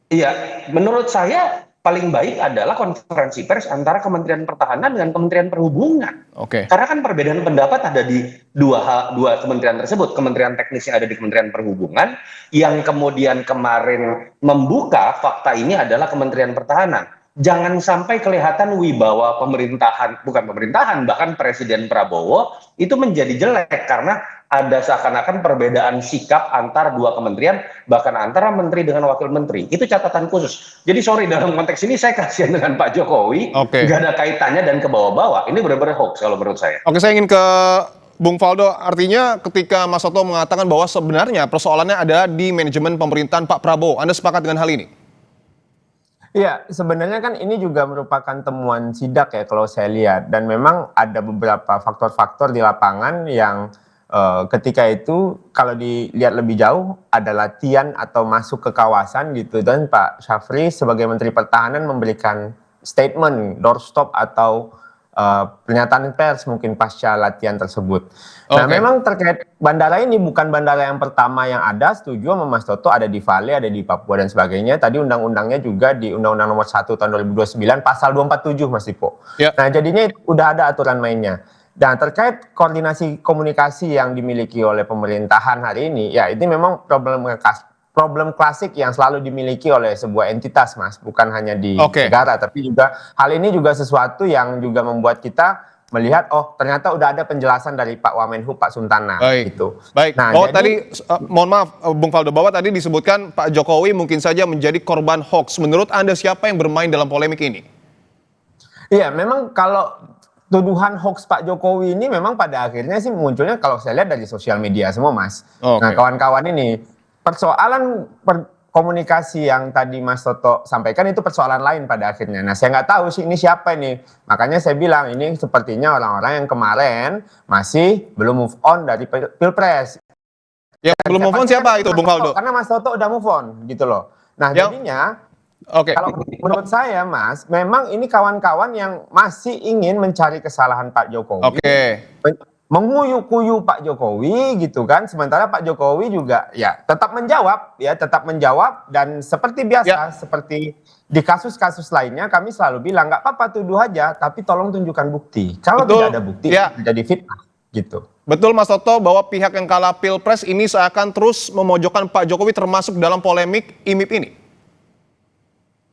Iya, menurut saya paling baik adalah konferensi pers antara Kementerian Pertahanan dengan Kementerian Perhubungan. Karena kan perbedaan pendapat ada di dua kementerian tersebut. Kementerian Teknis yang ada di Kementerian Perhubungan, yang kemudian kemarin membuka fakta ini adalah Kementerian Pertahanan. Jangan sampai kelihatan wibawa bahkan Presiden Prabowo itu menjadi jelek karena ada seakan-akan perbedaan sikap antar dua kementerian, bahkan antara menteri dengan wakil menteri. Itu catatan khusus. Jadi sorry dalam konteks ini saya kasihan dengan Pak Jokowi, nggak ada kaitannya dan ke bawah-bawah. Ini benar-benar hoax kalau menurut saya. Oke, saya ingin ke Bung Faldo. Artinya ketika Mas Soto mengatakan bahwa sebenarnya persoalannya ada di manajemen pemerintahan Pak Prabowo, Anda sepakat dengan hal ini? Iya, sebenarnya kan ini juga merupakan temuan sidak ya kalau saya lihat. Dan memang ada beberapa faktor-faktor di lapangan yang ketika itu kalau dilihat lebih jauh ada latihan atau masuk ke kawasan gitu, dan Pak Syafri sebagai Menteri Pertahanan memberikan statement doorstop atau pernyataan pers mungkin pasca latihan tersebut. Nah, memang terkait bandara ini bukan bandara yang pertama yang ada, setuju sama Mas Toto, ada di Vale, ada di Papua dan sebagainya. Tadi undang-undangnya juga di Undang-Undang Nomor 1 Tahun 2029 pasal 247 Mas Dipo. Nah, jadinya udah ada aturan mainnya. Dan terkait koordinasi komunikasi yang dimiliki oleh pemerintahan hari ini, ya ini memang problem klasik yang selalu dimiliki oleh sebuah entitas, Mas, bukan hanya di negara, tapi juga hal ini juga sesuatu yang juga membuat kita melihat, oh ternyata udah ada penjelasan dari Pak Wamenhub, Pak Suntana. Gitu. Baik. Nah, Tadi, mohon maaf, Bung Faldo, bahwa tadi disebutkan Pak Jokowi mungkin saja menjadi korban hoax. Menurut Anda siapa yang bermain dalam polemik ini? Iya, memang kalau tuduhan hoax Pak Jokowi ini memang pada akhirnya sih munculnya kalau saya lihat dari sosial media semua, Mas. Nah, kawan-kawan ini, persoalan komunikasi yang tadi Mas Toto sampaikan itu persoalan lain pada akhirnya. Nah, saya nggak tahu sih ini siapa ini. Makanya saya bilang ini sepertinya orang-orang yang kemarin masih belum move on dari Pilpres. Ya, belum move on siapa itu, Bung Faldo? Karena Mas Toto udah move on gitu loh. Nah, jadinya kalau menurut saya, Mas, memang ini kawan-kawan yang masih ingin mencari kesalahan Pak Jokowi. Menguyu-kuyu Pak Jokowi gitu kan, sementara Pak Jokowi juga ya tetap menjawab dan seperti biasa, seperti di kasus-kasus lainnya kami selalu bilang nggak apa-apa tuduh aja, tapi tolong tunjukkan bukti. Kalau tidak ada bukti, jadi fitnah gitu. Betul Mas Toto bahwa pihak yang kalah Pilpres ini seakan terus memojokkan Pak Jokowi termasuk dalam polemik IMIP ini.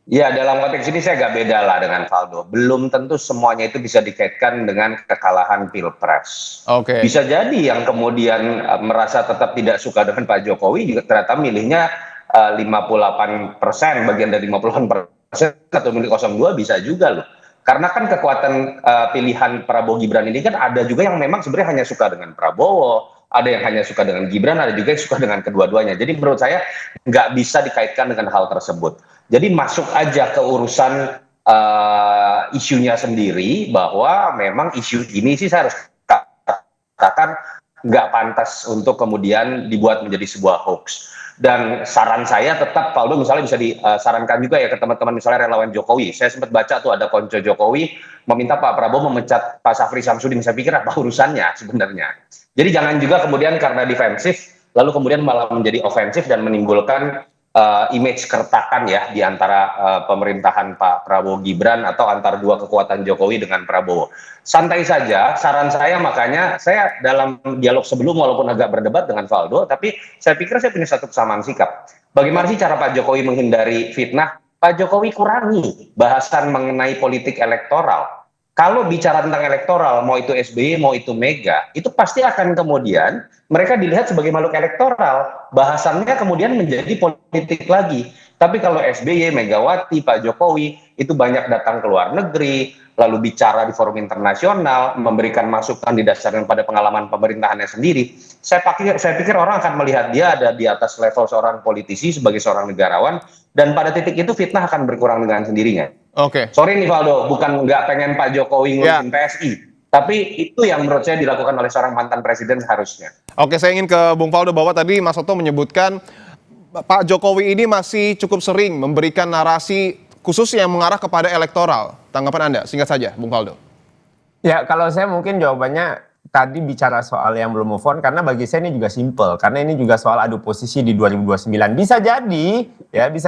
Ya, dalam konteks ini saya agak beda lah dengan Faldo. Belum tentu semuanya itu bisa dikaitkan dengan kekalahan Pilpres. Bisa jadi yang kemudian merasa tetap tidak suka dengan Pak Jokowi juga ternyata milihnya 58%, bagian dari 58% atau milih 02 bisa juga loh. Karena kan kekuatan pilihan Prabowo Gibran ini kan ada juga yang memang sebenarnya hanya suka dengan Prabowo, ada yang hanya suka dengan Gibran, ada juga yang suka dengan kedua-duanya. Jadi menurut saya nggak bisa dikaitkan dengan hal tersebut. Jadi masuk aja ke urusan isunya sendiri, bahwa memang isu ini sih saya harus katakan nggak pantas untuk kemudian dibuat menjadi sebuah hoax. Dan saran saya tetap, Faldo misalnya bisa disarankan juga ya ke teman-teman misalnya relawan Jokowi. Saya sempat baca tuh ada konco Jokowi meminta Pak Prabowo memecat Pak Syafri Samsudin. Saya pikir apa urusannya sebenarnya. Jadi jangan juga kemudian karena defensif lalu kemudian malah menjadi ofensif dan menimbulkan image keretakan ya di antara pemerintahan Pak Prabowo Gibran atau antar dua kekuatan Jokowi dengan Prabowo. Santai saja, saran saya, makanya saya dalam dialog sebelum walaupun agak berdebat dengan Faldo, tapi saya pikir saya punya satu kesamaan sikap. Bagaimana sih cara Pak Jokowi menghindari fitnah? Pak Jokowi kurangi bahasan mengenai politik elektoral. Kalau bicara tentang elektoral, mau itu SBY, mau itu Mega, itu pasti akan kemudian mereka dilihat sebagai makhluk elektoral. Bahasannya kemudian menjadi politik lagi. Tapi kalau SBY, Megawati, Pak Jokowi, itu banyak datang ke luar negeri, lalu bicara di forum internasional, memberikan masukan didasarkan pada pengalaman pemerintahannya sendiri. Saya pikir orang akan melihat dia ada di atas level seorang politisi sebagai seorang negarawan, dan pada titik itu fitnah akan berkurang dengan sendirinya. Sorry nih Faldo, bukan nggak pengen Pak Jokowi ngurusin PSI, tapi itu yang menurut saya dilakukan oleh seorang mantan presiden seharusnya. Saya ingin ke Bung Faldo bahwa tadi Mas Toto menyebutkan Pak Jokowi ini masih cukup sering memberikan narasi khusus yang mengarah kepada elektoral. Tanggapan Anda, singkat saja, Bung Faldo. Ya, kalau saya mungkin jawabannya tadi bicara soal yang belum move on, karena bagi saya ini juga simple, karena ini juga soal adu posisi di 2029. Bisa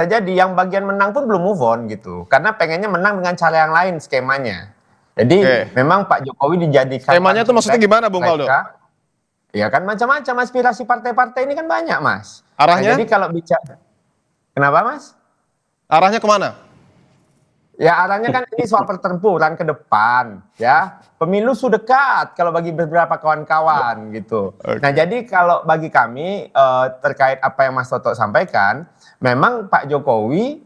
jadi yang bagian menang pun belum move on gitu, karena pengennya menang dengan cara yang lain skemanya. Jadi memang Pak Jokowi dijadikan skemanya itu maksudnya gimana, Bung Faldo? Ya kan macam-macam aspirasi partai-partai ini kan banyak, Mas. Arahnya? Nah, jadi kalau bicara, kenapa, Mas? Arahnya kemana? Ya arahnya kan ini soal pertempuran ke depan, ya. Pemilu sudah dekat kalau bagi beberapa kawan-kawan gitu. Nah jadi kalau bagi kami terkait apa yang Mas Toto sampaikan, memang Pak Jokowi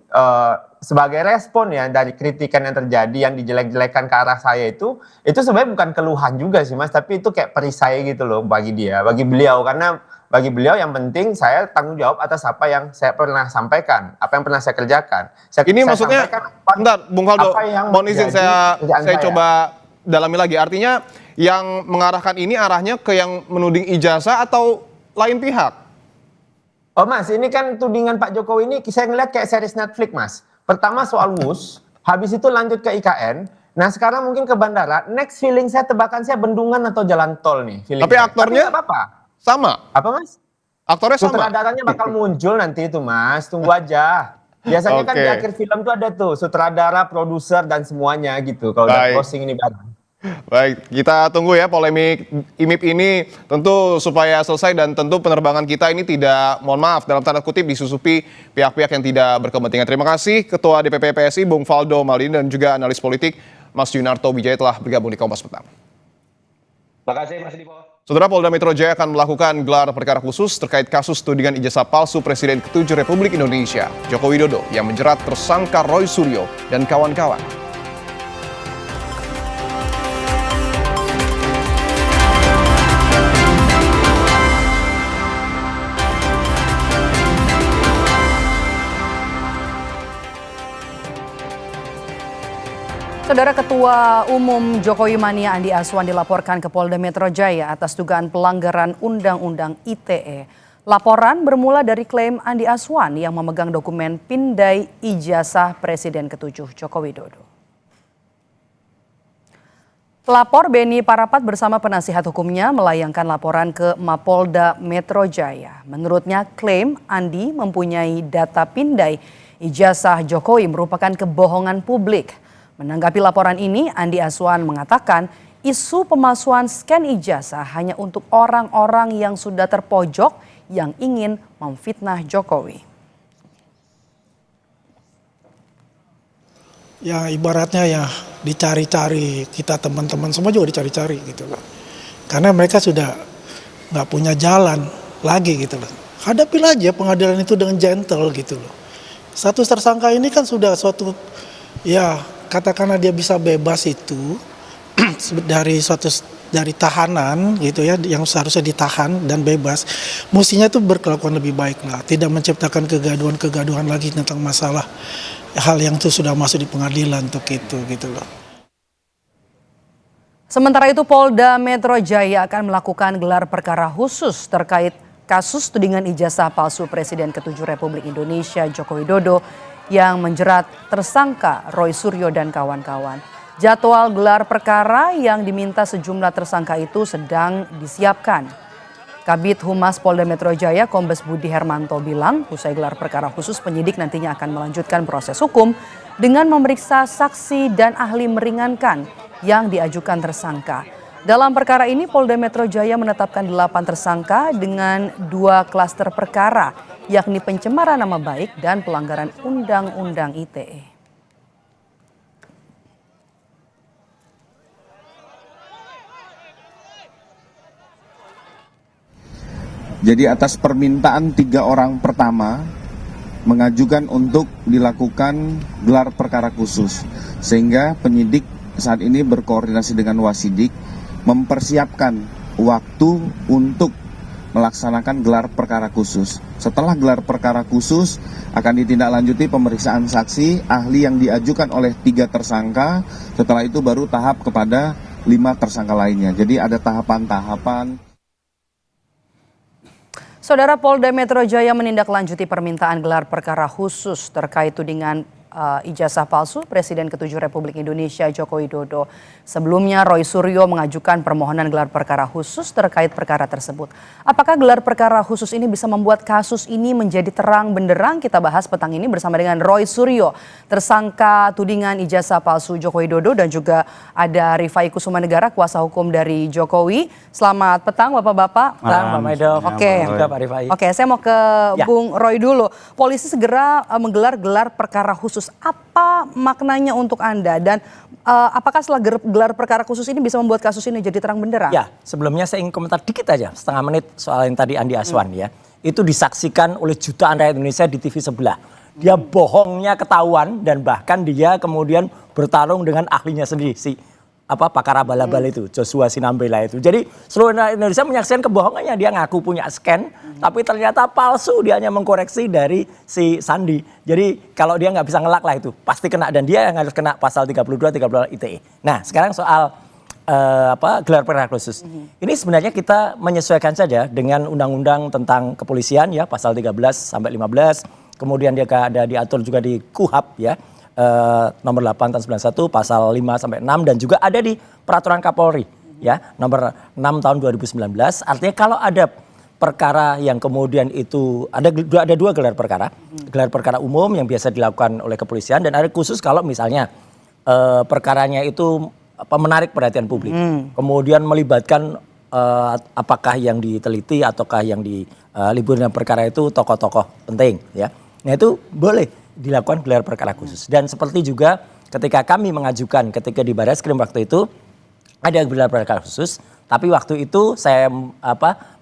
sebagai respon ya dari kritikan yang terjadi yang dijelek-jelekan ke arah saya itu sebenarnya bukan keluhan juga sih Mas, tapi itu kayak perisai gitu loh bagi dia, bagi beliau, karena bagi beliau yang penting saya tanggung jawab atas apa yang saya pernah sampaikan, apa yang pernah saya kerjakan. Ini maksudnya, bentar Bung Faldo, mohon izin saya coba dalami lagi. Artinya yang mengarahkan ini arahnya ke yang menuding ijazah atau lain pihak? Oh Mas, ini kan tudingan Pak Jokowi ini saya ngeliat kayak series Netflix Mas. Pertama soal WUS, habis itu lanjut ke IKN, nah sekarang mungkin ke bandara, next feeling saya tebakan saya bendungan atau jalan tol nih. Tapi aktornya apa-apa. Sama? Apa Mas? Aktornya sama? Sutradaranya bakal muncul nanti itu Mas, tunggu aja. Biasanya kan di akhir film tuh ada tuh sutradara, produser dan semuanya gitu. Kalau udah closing ini bareng. Baik, kita tunggu ya polemik IMIP ini tentu supaya selesai dan tentu penerbangan kita ini tidak, mohon maaf, dalam tanda kutip disusupi pihak-pihak yang tidak berkepentingan. Terima kasih Ketua DPP PSI Bung Faldo Maldini dan juga analis politik Mas Yunarto Wijaya telah bergabung di Kompas Petang. Terima kasih Mas Dipo. Saudara, Polda Metro Jaya akan melakukan gelar perkara khusus terkait kasus tudingan ijazah palsu Presiden ke-7 Republik Indonesia, Joko Widodo, yang menjerat tersangka Roy Suryo dan kawan-kawan. Saudara, Ketua Umum Jokowi Mania Andi Aswan dilaporkan ke Polda Metro Jaya atas dugaan pelanggaran Undang-Undang ITE. Laporan bermula dari klaim Andi Aswan yang memegang dokumen pindai ijazah Presiden ke-7 Joko Widodo. Pelapor Beni Parapat bersama penasihat hukumnya melayangkan laporan ke Mapolda Metro Jaya. Menurutnya, klaim Andi mempunyai data pindai ijazah Jokowi merupakan kebohongan publik. Menanggapi laporan ini, Andi Aswan mengatakan isu pemalsuan scan ijazah hanya untuk orang-orang yang sudah terpojok yang ingin memfitnah Jokowi. Ya ibaratnya ya dicari-cari, kita teman-teman semua juga dicari-cari gitu loh. Karena mereka sudah nggak punya jalan lagi gitu loh. Hadapilah aja pengadilan itu dengan gentle gitu loh. Status tersangka ini kan sudah suatu, ya katakanlah dia bisa bebas itu dari tahanan gitu ya, yang seharusnya ditahan dan bebas, mestinya itu berkelakuan lebih baik lah, tidak menciptakan kegaduhan lagi tentang masalah hal yang itu sudah masuk di pengadilan untuk itu gitu loh. Sementara itu, Polda Metro Jaya akan melakukan gelar perkara khusus terkait kasus tudingan ijazah palsu Presiden ke-7 Republik Indonesia Joko Widodo yang menjerat tersangka Roy Suryo dan kawan-kawan. Jadwal gelar perkara yang diminta sejumlah tersangka itu sedang disiapkan. Kabid Humas Polda Metro Jaya Kombes Budi Hermanto bilang, usai gelar perkara khusus penyidik nantinya akan melanjutkan proses hukum dengan memeriksa saksi dan ahli meringankan yang diajukan tersangka. Dalam perkara ini Polda Metro Jaya menetapkan 8 tersangka dengan 2 klaster perkara, yakni pencemaran nama baik dan pelanggaran Undang-Undang ITE. Jadi atas permintaan 3 orang pertama mengajukan untuk dilakukan gelar perkara khusus, sehingga penyidik saat ini berkoordinasi dengan Wasidik mempersiapkan waktu untuk melaksanakan gelar perkara khusus. Setelah gelar perkara khusus akan ditindaklanjuti pemeriksaan saksi ahli yang diajukan oleh 3 tersangka. Setelah itu baru tahap kepada 5 tersangka lainnya. Jadi ada tahapan-tahapan. Saudara, Polda Metro Jaya menindaklanjuti permintaan gelar perkara khusus terkait tudingan ijazah palsu Presiden ke-7 Republik Indonesia Joko Widodo. Sebelumnya Roy Suryo mengajukan permohonan gelar perkara khusus terkait perkara tersebut. Apakah gelar perkara khusus ini bisa membuat kasus ini menjadi terang benderang? Kita bahas petang ini bersama dengan Roy Suryo, tersangka tudingan ijazah palsu Joko Widodo, dan juga ada Rifai Kusumanegara, kuasa hukum dari Jokowi. Selamat petang Bapak-bapak. Pak Maido. Oke. Oke, saya mau ke Bung Roy dulu. Polisi segera menggelar gelar perkara khusus. Apa maknanya untuk Anda, dan apakah setelah gelar perkara khusus ini bisa membuat kasus ini jadi terang benderang? Ya, sebelumnya saya ingin komentar dikit aja, setengah menit soal yang tadi Andi Aswan ya. Itu disaksikan oleh jutaan rakyat Indonesia di TV sebelah. Dia bohongnya ketahuan dan bahkan dia kemudian bertarung dengan ahlinya sendiri, si pakar abal-abal itu, Joshua Sinambela itu. Jadi seluruh Indonesia menyaksikan kebohongannya. Dia ngaku punya scan, tapi ternyata palsu. Dia hanya mengkoreksi dari si Sandi. Jadi kalau dia nggak bisa ngelak lah itu, pasti kena. Dan dia yang harus kena pasal 32, 32 ITE. Nah sekarang soal gelar perkara khusus. Ini sebenarnya kita menyesuaikan saja dengan undang-undang tentang kepolisian ya, pasal 13 sampai 15. Kemudian dia ada diatur juga di KUHP ya, nomor 8 tahun 91, pasal 5 sampai 6, dan juga ada di peraturan Kapolri ya, nomor 6 tahun 2019. Artinya kalau ada perkara yang kemudian itu ada dua gelar perkara. Gelar perkara umum yang biasa dilakukan oleh kepolisian, dan ada khusus kalau misalnya perkaranya itu menarik perhatian publik. Kemudian melibatkan apakah yang diteliti ataukah yang diliburkan perkara itu tokoh-tokoh penting ya. Nah itu boleh dilakukan gelar perkara khusus. Dan seperti juga ketika kami mengajukan ketika di Barreskrim waktu itu ada gelar perkara khusus, tapi waktu itu saya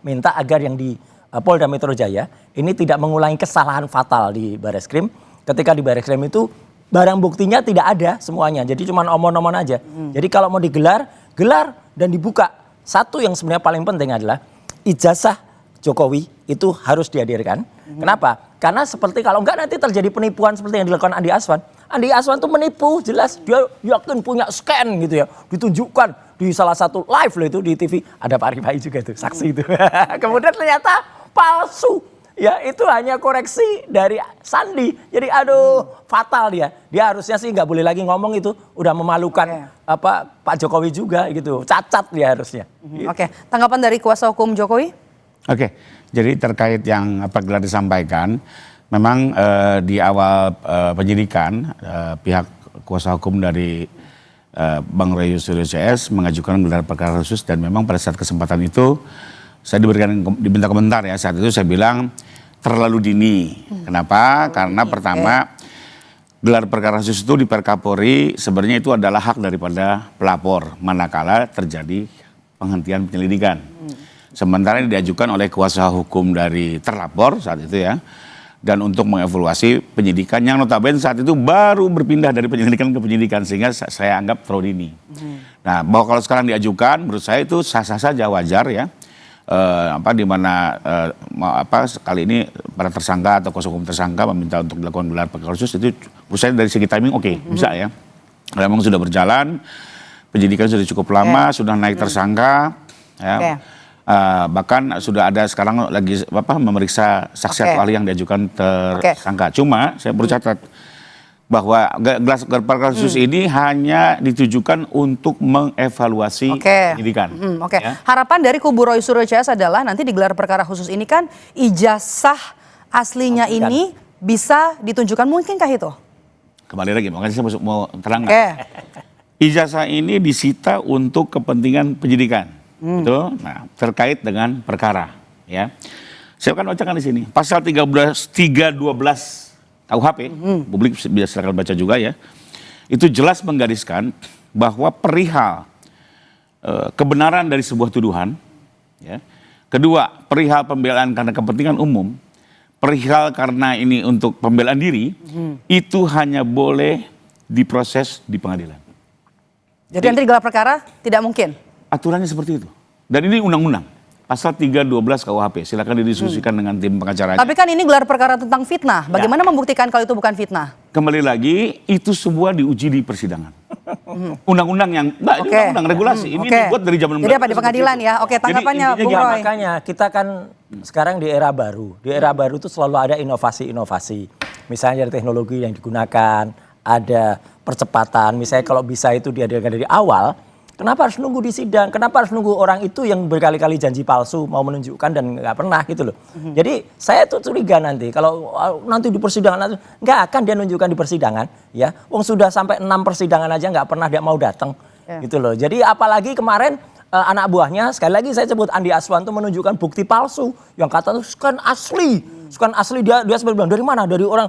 minta agar yang di Polda Metro Jaya ini tidak mengulangi kesalahan fatal di Barreskrim. Ketika di Barreskrim itu barang buktinya tidak ada semuanya, jadi cuma omong-omong aja. Jadi kalau mau digelar, gelar dan dibuka. Satu yang sebenarnya paling penting adalah ijazah Jokowi itu harus dihadirkan. Kenapa? Karena seperti kalau enggak nanti terjadi penipuan seperti yang dilakukan Andi Aswan. Andi Aswan tuh menipu, jelas dia yakin punya scan gitu ya, ditunjukkan di salah satu live loh itu di TV. Ada Pak Rifai juga tuh, saksi itu. Kemudian ternyata palsu. Ya itu hanya koreksi dari Sandi. Jadi aduh fatal dia. Dia harusnya sih nggak boleh lagi ngomong itu. Udah memalukan Pak Jokowi juga gitu. Cacat dia harusnya. Oke, tanggapan dari kuasa hukum Jokowi? Oke, jadi terkait yang gelar disampaikan, memang di awal penyidikan pihak kuasa hukum dari Bang Roy Suryo CS mengajukan gelar perkara khusus, dan memang pada saat kesempatan itu saya diminta komentar ya. Saat itu saya bilang terlalu dini. Kenapa? Karena pertama gelar perkara khusus itu di Perkapolri sebenarnya itu adalah hak daripada pelapor manakala terjadi penghentian penyelidikan. Sementara ini diajukan oleh kuasa hukum dari terlapor saat itu ya. Dan untuk mengevaluasi penyidikan yang notabene saat itu baru berpindah dari penyelidikan ke penyidikan, sehingga saya anggap terlalu dini. Nah, bahwa kalau sekarang diajukan menurut saya itu sah-sah saja, wajar ya. Di mana kali ini para tersangka atau kuasa hukum tersangka meminta untuk dilakukan gelar perkara khusus, itu menurut saya dari segi timing oke, bisa ya. Kalau memang sudah berjalan, penyidikan sudah cukup lama, sudah naik tersangka, ya. Bahkan sudah ada sekarang lagi memeriksa saksi atau ahli yang diajukan tersangka. Cuma saya perlu catat bahwa gelar perkara khusus ini hanya ditujukan untuk mengevaluasi penyidikan. Ya. Harapan dari kubu Roy Suryo CS adalah nanti di gelar perkara khusus ini kan ijazah aslinya ini bisa ditunjukkan, mungkinkah itu? Kembali lagi, makanya saya mau terangkan. Ijazah ini disita untuk kepentingan penyidikan. Betul? Nah, terkait dengan perkara, ya. Saya akan bacakan di sini. Pasal 312 KUHP, publik bisa silakan baca juga ya. Itu jelas menggariskan bahwa perihal kebenaran dari sebuah tuduhan, ya. Kedua, perihal pembelaan karena kepentingan umum, perihal karena ini untuk pembelaan diri, itu hanya boleh diproses di pengadilan. Jadi nanti gelar perkara tidak mungkin? Aturannya seperti itu. Dan ini undang-undang. Pasal 312 KUHP, silakan didiskusikan dengan tim pengacaranya. Tapi kan ini gelar perkara tentang fitnah. Bagaimana membuktikan kalau itu bukan fitnah? Kembali lagi, itu semua diuji di persidangan. Undang-undang yang undang-undang regulasi ini dibuat dari zaman. Jadi apa di pengadilan ya? Oke, tanggapannya Bung Roy. Makanya kita kan sekarang di era baru. Di era baru itu selalu ada inovasi-inovasi. Misalnya dari teknologi yang digunakan, ada percepatan. Misalnya kalau bisa itu dihadirkan dari awal. Kenapa harus nunggu di sidang? Kenapa harus nunggu orang itu yang berkali-kali janji palsu mau menunjukkan dan nggak pernah gitu loh. Jadi saya tuh curiga nanti kalau nanti di persidangan nggak akan dia nunjukkan di persidangan ya. Wong sudah sampai 6 persidangan aja nggak pernah dia mau datang gitu loh. Jadi apalagi kemarin anak buahnya, sekali lagi saya sebut Andi Aswan tuh menunjukkan bukti palsu yang kata scan asli. Scan asli dia sempat bilang dari mana? Dari orang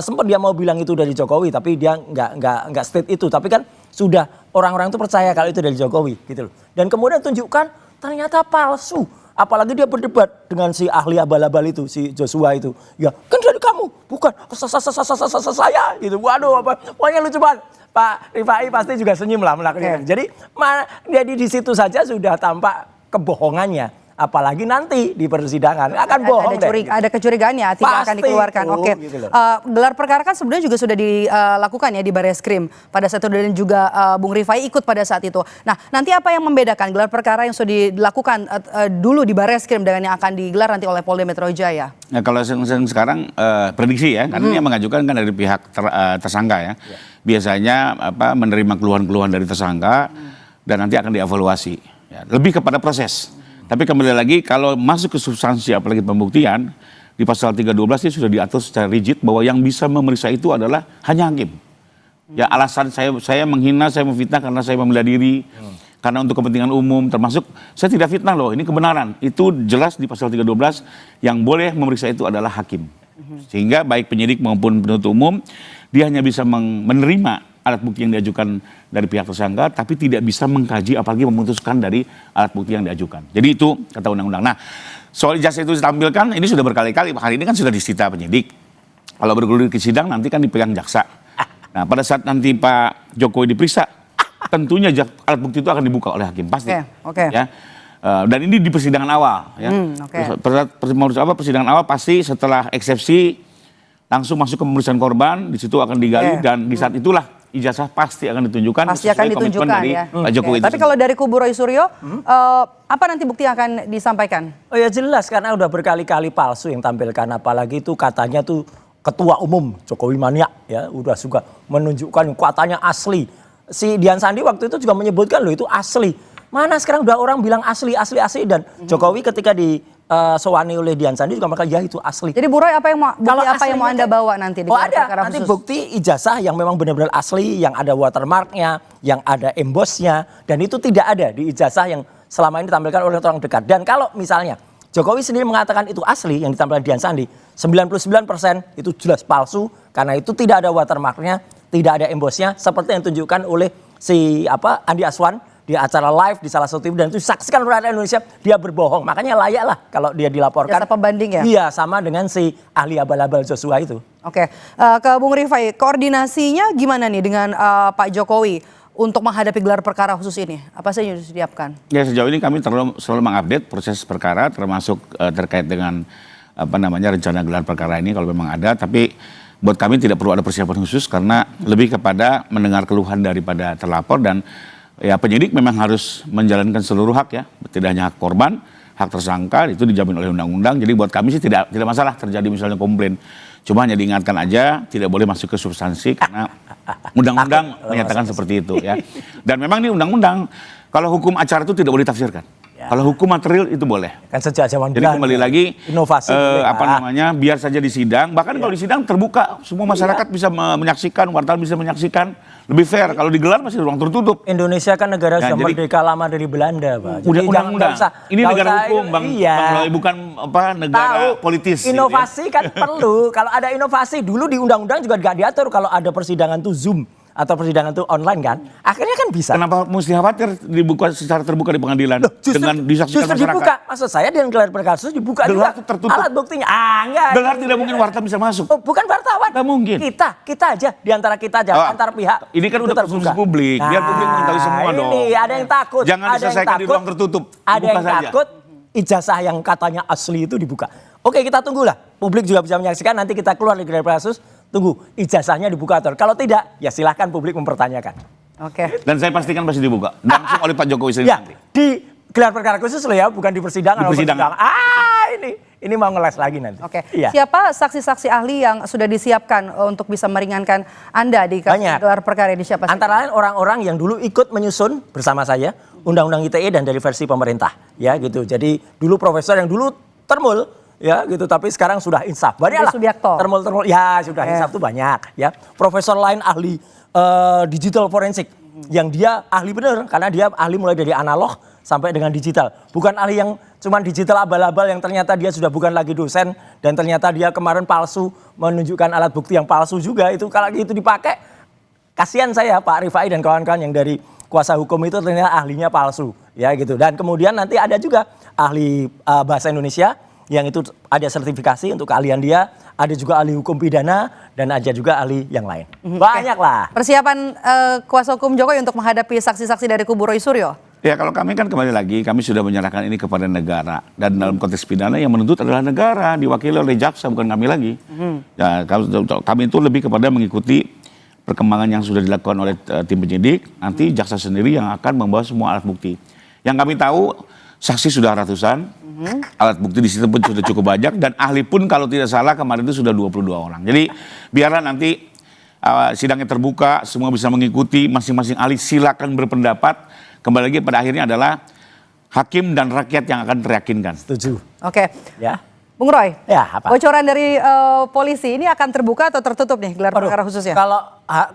sempat dia mau bilang itu dari Jokowi tapi dia nggak state itu. Tapi kan sudah orang-orang itu percaya kalau itu dari Jokowi gitu loh. Dan kemudian tunjukkan ternyata palsu. Apalagi dia berdebat dengan si ahli abal-abal itu, si Joshua itu. Ya kan dari kamu, bukan saya gitu. Waduh, pokoknya lucu banget. Pak Rifai pasti juga senyum lah melakukan. Jadi di situ saja sudah tampak kebohongannya. apalagi nanti di persidangan akan bohong ada kecurigaan ya tidak akan dikeluarkan. Oke. Gitu gelar perkara kan sebenarnya juga sudah dilakukan ya di Barreskrim pada saat itu dan juga Bung Rifai ikut pada saat itu. Nah, nanti apa yang membedakan gelar perkara yang sudah dilakukan dulu di Barreskrim dengan yang akan digelar nanti oleh Polda Metro Jaya? Nah, kalau sekarang prediksi ya, karena yang mengajukan kan dari pihak tersangka ya. Biasanya menerima keluhan-keluhan dari tersangka dan nanti akan dievaluasi. Ya, lebih kepada proses. Tapi kembali lagi kalau masuk ke substansi apalagi pembuktian di pasal 312 ini sudah diatur secara rigid bahwa yang bisa memeriksa itu adalah hanya hakim. Ya alasan saya menghina, saya memfitnah karena saya membela diri. Karena untuk kepentingan umum, termasuk saya tidak fitnah loh, ini kebenaran. Itu jelas di pasal 312 yang boleh memeriksa itu adalah hakim. Sehingga baik penyidik maupun penuntut umum, dia hanya bisa menerima alat bukti yang diajukan dari pihak tersangka, tapi tidak bisa mengkaji apalagi memutuskan dari alat bukti yang diajukan. Jadi itu kata undang-undang. Nah, soal ijazah itu ditampilkan, ini sudah berkali-kali, hari ini kan sudah disita penyidik. Kalau bergulir ke sidang nanti kan dipegang jaksa. Nah, pada saat nanti Pak Jokowi diperiksa, tentunya alat bukti itu akan dibuka oleh hakim pasti. Oke. Ya. Dan ini di persidangan awal. Ya. Persidangan awal pasti setelah eksepsi langsung masuk ke pemeriksaan korban, di situ akan digali dan di saat itulah ijazah pasti akan ditunjukkan. Pasti akan ditunjukkan dari ya. Pak Jokowi. Tapi kalau dari kubu Roy Suryo, apa nanti bukti yang akan disampaikan? Oh ya jelas karena udah berkali-kali palsu yang tampilkan, apalagi itu katanya tuh ketua umum Jokowi mania ya, udah suka menunjukkan katanya asli. Si Dian Sandi waktu itu juga menyebutkan loh itu asli. Mana sekarang udah orang bilang asli dan Jokowi ketika disewani oleh Dian Sandi juga mereka ya itu asli. Jadi Bu Roy apa yang mau Anda bawa nanti di ada nanti bukti ijazah yang memang benar-benar asli, yang ada watermarknya, yang ada embossnya, dan itu tidak ada di ijazah yang selama ini ditampilkan oleh orang dekat. Dan kalau misalnya Jokowi sendiri mengatakan itu asli yang ditampilkan Dian Sandi, 99% itu jelas palsu karena itu tidak ada watermarknya, tidak ada embossnya seperti yang ditunjukkan oleh si Andi Aswan di acara live di salah satu TV dan itu disaksikan oleh rakyat Indonesia, dia berbohong. Makanya layak lah kalau dia dilaporkan. Jasa pembanding ya? Iya, sama dengan si ahli abal-abal Joshua itu. Oke, ke Bung Rifai, koordinasinya gimana nih dengan Pak Jokowi untuk menghadapi gelar perkara khusus ini? Apa saja yang disiapkan? Ya sejauh ini kami selalu mengupdate proses perkara termasuk terkait dengan rencana gelar perkara ini kalau memang ada. Tapi buat kami tidak perlu ada persiapan khusus karena lebih kepada mendengar keluhan daripada terlapor dan ya penyidik memang harus menjalankan seluruh hak ya, tidak hanya hak korban, hak tersangka itu dijamin oleh undang-undang. Jadi buat kami sih tidak masalah terjadi misalnya komplain. Cuma hanya diingatkan aja tidak boleh masuk ke substansi karena undang-undang menyatakan seperti itu ya. Dan memang ini undang-undang kalau hukum acara itu tidak boleh ditafsirkan. Kalau hukum material itu boleh. Kan sejak zaman Jadi kembali lagi inovasi biar saja di sidang, bahkan kalau di sidang terbuka semua masyarakat bisa menyaksikan, wartawan bisa menyaksikan, lebih fair. Kalau digelar masih ruang tertutup. Indonesia kan negara sudah merdeka lama dari Belanda, Pak. Udah undang-undang. Ini negara hukum, Bang. Bukan negara politis. Inovasi kan perlu. Kalau ada inovasi dulu di undang-undang juga nggak diatur kalau ada persidangan tuh Zoom atau persidangan itu online kan, akhirnya kan bisa. Kenapa mesti khawatir dibuka secara terbuka di pengadilan? Dengan disaksikan masyarakat. Dibuka, maksud saya dengan gelar perkara khusus dibuka juga. Tertutup. Alat buktinya, enggak. Gelar tidak mungkin wartawan bisa masuk. Oh, bukan wartawan. Tidak mungkin. Kita aja, di antara kita aja, antar pihak. Ini kan udah konsumsi publik, biar publik mengetahui semua dong. Ini ada yang takut. Jangan diselesaikan di ruang tertutup. Ada yang takut ijazah yang katanya asli itu dibuka. Oke, kita tunggulah. Publik juga bisa menyaksikan, nanti kita keluar dari gelar perkara khusus. Tunggu ijazahnya dibuka atau kalau tidak ya silahkan publik mempertanyakan. Oke. Dan saya pastikan pasti dibuka langsung oleh Pak Jokowi sendiri. Ya, di gelar perkara khusus loh ya, bukan di persidangan. Di persidangan. Ini mau ngeles lagi nanti. Oke. Ya. Siapa saksi-saksi ahli yang sudah disiapkan untuk bisa meringankan Anda di gelar perkara ini siapa? Antara lain orang-orang yang dulu ikut menyusun bersama saya Undang-Undang ITE dan dari versi pemerintah, ya gitu. Jadi dulu profesor yang dulu termul. Ya gitu, tapi sekarang sudah insaf. Banyak lah. Termul ya sudah insaf tuh banyak. Ya, profesor lain ahli digital forensik, yang dia ahli bener karena dia ahli mulai dari analog sampai dengan digital. Bukan ahli yang cuman digital abal-abal yang ternyata dia sudah bukan lagi dosen dan ternyata dia kemarin palsu menunjukkan alat bukti yang palsu juga. Itu kalau itu dipakai, kasihan saya Pak Rifai dan kawan-kawan yang dari kuasa hukum itu ternyata ahlinya palsu. Ya gitu. Dan kemudian nanti ada juga ahli bahasa Indonesia yang itu ada sertifikasi untuk keahlian dia, ada juga ahli hukum pidana, dan ada juga ahli yang lain. Banyak lah. Persiapan kuasa hukum Jokowi untuk menghadapi saksi-saksi dari kubu Roy Suryo? Ya kalau kami kan kembali lagi, kami sudah menyerahkan ini kepada negara. Dan dalam konteks pidana yang menuntut adalah negara, diwakili oleh jaksa, bukan kami lagi. Ya, kami itu lebih kepada mengikuti perkembangan yang sudah dilakukan oleh tim penyidik, nanti jaksa sendiri yang akan membawa semua alat bukti. Yang kami tahu, saksi sudah ratusan, alat bukti di situ pun sudah cukup banyak, dan ahli pun kalau tidak salah kemarin itu sudah 22 orang. Jadi biarlah nanti sidangnya terbuka, semua bisa mengikuti, masing-masing ahli silakan berpendapat. Kembali lagi pada akhirnya adalah hakim dan rakyat yang akan teryakinkan. Setuju. Oke. Ya. Bung Roy, ya, apa? bocoran dari polisi ini akan terbuka atau tertutup nih gelar perkara khususnya?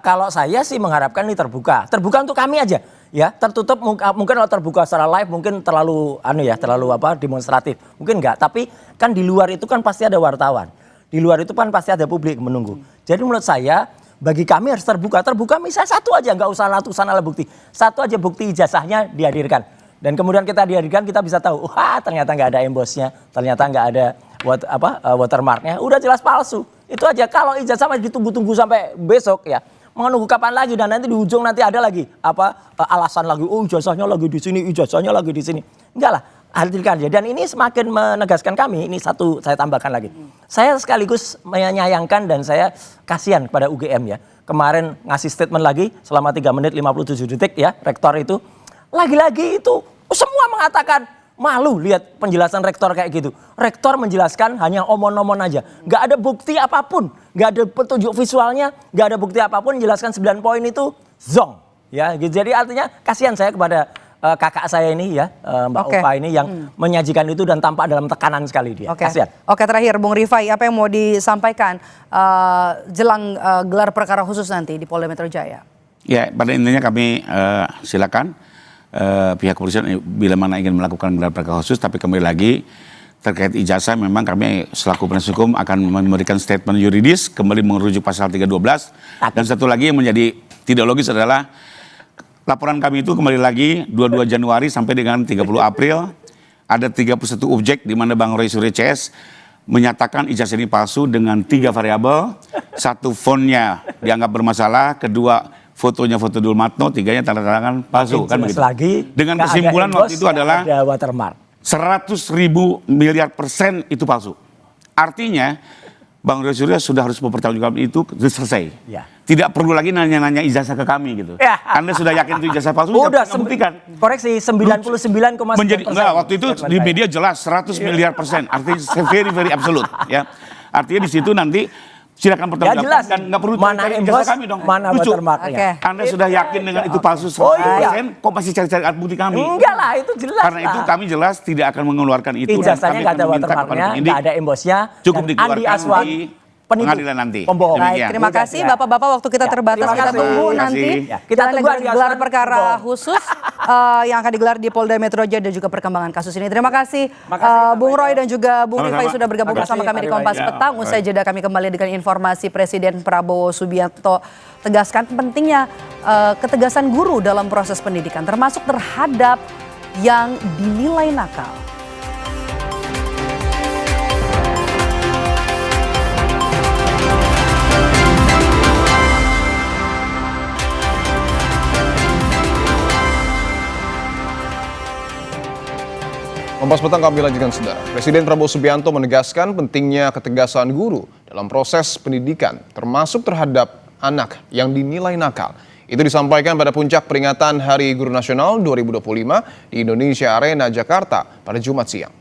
Kalau saya sih mengharapkan ini terbuka untuk kami aja, ya. Tertutup mungkin kalau terbuka secara live mungkin terlalu demonstratif, mungkin enggak. Tapi kan di luar itu kan pasti ada wartawan, di luar itu kan pasti ada publik menunggu. Jadi menurut saya bagi kami harus terbuka misalnya satu aja, nggak usah ratusan alat bukti, satu aja bukti ijazahnya dihadirkan. Dan kemudian kita dihadirkan, kita bisa tahu, wah ternyata nggak ada embosnya, ternyata nggak ada watermarknya, udah jelas palsu. Itu aja. Kalau ijazah masih ditunggu-tunggu sampai besok ya, mau nunggu kapan lagi, dan nanti di ujung nanti ada lagi alasan lagi, oh ijazahnya lagi di sini, ijazahnya lagi di sini. Enggak lah, hadirkan aja. Dan ini semakin menegaskan kami, ini satu saya tambahkan lagi. Saya sekaligus menyayangkan dan saya kasihan kepada UGM ya. Kemarin ngasih statement lagi selama 3 menit 57 detik ya, rektor itu. Lagi-lagi itu semua mengatakan malu lihat penjelasan rektor kayak gitu. Rektor menjelaskan hanya omon-omon aja. Nggak ada bukti apapun. Nggak ada petunjuk visualnya. Nggak ada bukti apapun. Jelaskan 9 poin itu zong. Ya, jadi artinya kasihan saya kepada kakak saya ini ya, Mbak Ufa ini yang menyajikan itu dan tampak dalam tekanan sekali dia. Kasihan. Oke, terakhir Bung Rifai, apa yang mau disampaikan jelang gelar perkara khusus nanti di Polda Metro Jaya? Ya, pada intinya kami silakan pihak kepolisian bila mana ingin melakukan gelar perkara khusus, tapi kembali lagi terkait ijazah memang kami selaku penasihat hukum akan memberikan statement yuridis kembali merujuk pasal 312. Dan satu lagi yang menjadi tidak logis adalah laporan kami itu kembali lagi 22 Januari sampai dengan 30 April ada 31 objek di mana Bang Roy Suryo CS menyatakan ijazah ini palsu dengan 3 variabel. Satu, fontnya dianggap bermasalah, kedua fotonya foto Dul Matno, tiganya tanda tangan palsu kan begitu. Lagi, dengan kesimpulan waktu itu adalah 100.000 miliar % itu palsu. Artinya Bang Roy Suryo sudah harus mempertanggungjawabkan itu selesai. Ya. Tidak perlu lagi nanya-nanya ijazah ke kami gitu. Ya. Anda sudah yakin itu ijazah palsu? Udah buktikan. Koreksi 99,9%. Enggak, waktu itu di media jelas 100 miliar %. Artinya very absolute ya. Artinya di situ nanti silakan pertanggungjawabkan dan nggak perlu cari ijazah kami dong. Mana watermarknya? Anda sudah yakin dengan itu palsu 100%, kok masih cari-cari alat bukti kami? Enggak lah, itu jelas. Karena itu kami jelas tidak akan mengeluarkan itu. Ijazahnya nggak ada watermarknya, nggak ada embosnya. Cukup dikeluarkan di pengadilan nanti. Baik, terima kasih Bapak-bapak, waktu kita terbatas. Kita tunggu nanti kita tunggu gelar perkara khusus yang akan digelar di Polda Metro Jaya dan juga perkembangan kasus ini. Terima kasih Bung Roy dan juga Bung Rifai sudah bergabung bersama kami di Kompas Petang. Usai jeda kami kembali dengan informasi Presiden Prabowo Subianto tegaskan pentingnya ketegasan guru dalam proses pendidikan, termasuk terhadap yang dinilai nakal. Kompas Petang kami lanjutkan saudara. Presiden Prabowo Subianto menegaskan pentingnya ketegasan guru dalam proses pendidikan, termasuk terhadap anak yang dinilai nakal. Itu disampaikan pada puncak peringatan Hari Guru Nasional 2025 di Indonesia Arena, Jakarta pada Jumat siang.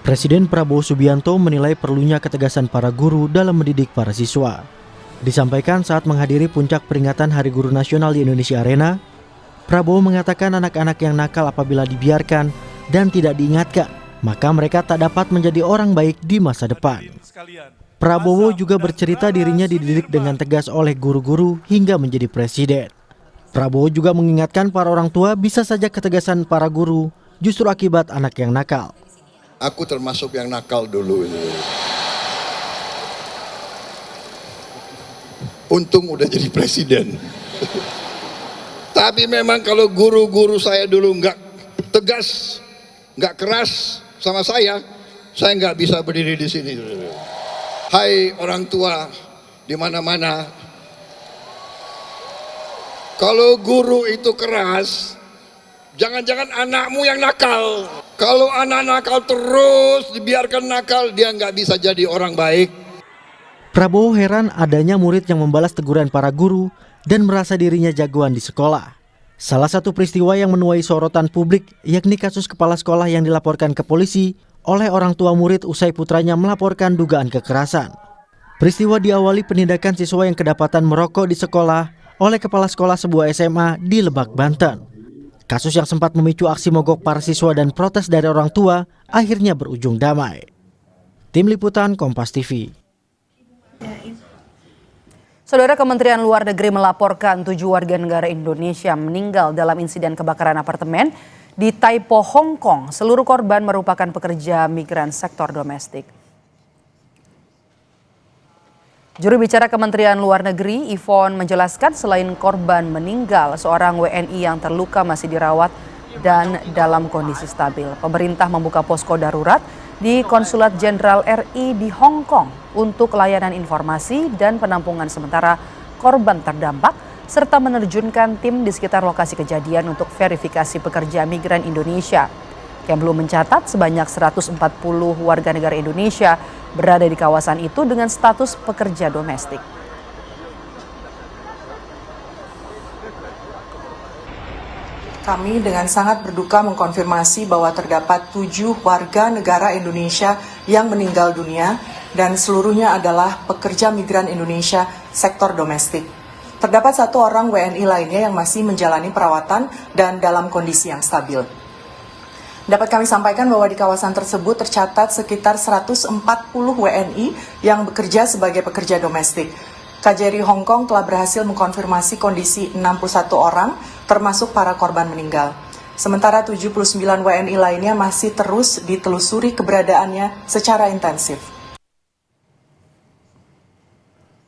Presiden Prabowo Subianto menilai perlunya ketegasan para guru dalam mendidik para siswa. Disampaikan saat menghadiri puncak peringatan Hari Guru Nasional di Indonesia Arena, Prabowo mengatakan anak-anak yang nakal apabila dibiarkan dan tidak diingatkan, maka mereka tak dapat menjadi orang baik di masa depan. Prabowo juga bercerita dirinya dididik dengan tegas oleh guru-guru hingga menjadi presiden. Prabowo juga mengingatkan para orang tua bisa saja ketegasan para guru justru akibat anak yang nakal. Aku termasuk yang nakal dulu. Untung udah jadi presiden. Tapi memang kalau guru-guru saya dulu nggak tegas, nggak keras sama saya nggak bisa berdiri di sini. Hai orang tua di mana-mana, Kalau guru itu keras, jangan-jangan anakmu yang nakal. Kalau anak nakal terus dibiarkan nakal, dia nggak bisa jadi orang baik. Prabowo heran adanya murid yang membalas teguran para guru dan merasa dirinya jagoan di sekolah. Salah satu peristiwa yang menuai sorotan publik yakni kasus kepala sekolah yang dilaporkan ke polisi oleh orang tua murid usai putranya melaporkan dugaan kekerasan. Peristiwa diawali penindakan siswa yang kedapatan merokok di sekolah oleh kepala sekolah sebuah SMA di Lebak, Banten. Kasus yang sempat memicu aksi mogok para siswa dan protes dari orang tua akhirnya berujung damai. Tim Liputan Kompas TV. Saudara, Kementerian Luar Negeri melaporkan 7 warga negara Indonesia meninggal dalam insiden kebakaran apartemen di Taipo, Hong Kong. Seluruh korban merupakan pekerja migran sektor domestik. Juru bicara Kementerian Luar Negeri, Yvonne, menjelaskan selain korban meninggal, seorang WNI yang terluka masih dirawat dan dalam kondisi stabil. Pemerintah membuka posko darurat di Konsulat Jenderal RI di Hong Kong untuk layanan informasi dan penampungan sementara korban terdampak, serta menerjunkan tim di sekitar lokasi kejadian untuk verifikasi pekerja migran Indonesia. Kemlu mencatat sebanyak 140 warga negara Indonesia berada di kawasan itu dengan status pekerja domestik. Kami dengan sangat berduka mengkonfirmasi bahwa terdapat 7 warga negara Indonesia yang meninggal dunia dan seluruhnya adalah pekerja migran Indonesia sektor domestik. Terdapat 1 orang WNI lainnya yang masih menjalani perawatan dan dalam kondisi yang stabil. Dapat kami sampaikan bahwa di kawasan tersebut tercatat sekitar 140 WNI yang bekerja sebagai pekerja domestik. KJRI Hong Kong telah berhasil mengkonfirmasi kondisi 61 orang, termasuk para korban meninggal. Sementara 79 WNI lainnya masih terus ditelusuri keberadaannya secara intensif.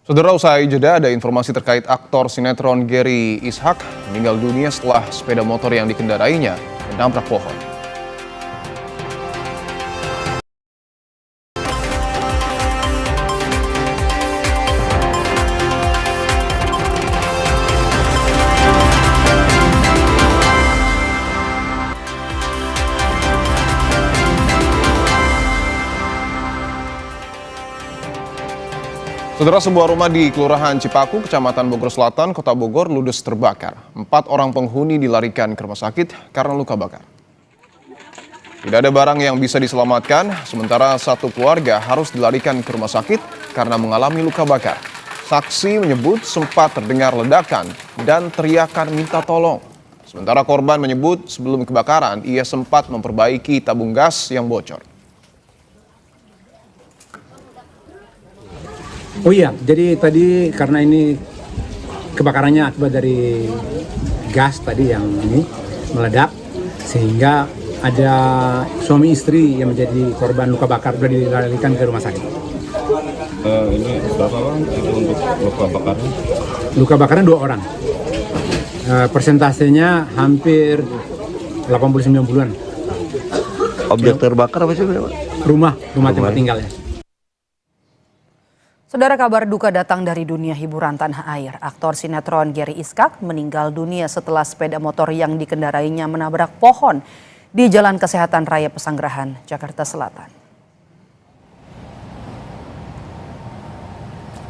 Saudara, usai jeda ada informasi terkait aktor sinetron Gary Ishak meninggal dunia setelah sepeda motor yang dikendarainya menabrak pohon. Saudara, sebuah rumah di Kelurahan Cipaku, Kecamatan Bogor Selatan, Kota Bogor, ludes terbakar. 4 orang penghuni dilarikan ke rumah sakit karena luka bakar. Tidak ada barang yang bisa diselamatkan, sementara 1 keluarga harus dilarikan ke rumah sakit karena mengalami luka bakar. Saksi menyebut sempat terdengar ledakan dan teriakan minta tolong. Sementara korban menyebut sebelum kebakaran ia sempat memperbaiki tabung gas yang bocor. Oh iya, jadi tadi karena ini kebakarannya akibat dari gas tadi yang ini meledak, sehingga ada suami istri yang menjadi korban luka bakar sudah dilarikan ke rumah sakit. Ini berapa orang itu untuk luka bakarnya? Luka bakarnya 2 orang. Persentasenya hampir 89%. Objek terbakar apa sih? Rumah tempat tinggal ya. Saudara, kabar duka datang dari dunia hiburan tanah air. Aktor sinetron Gary Ishak meninggal dunia setelah sepeda motor yang dikendarainya menabrak pohon di Jalan Kesehatan Raya Pesanggerahan, Jakarta Selatan.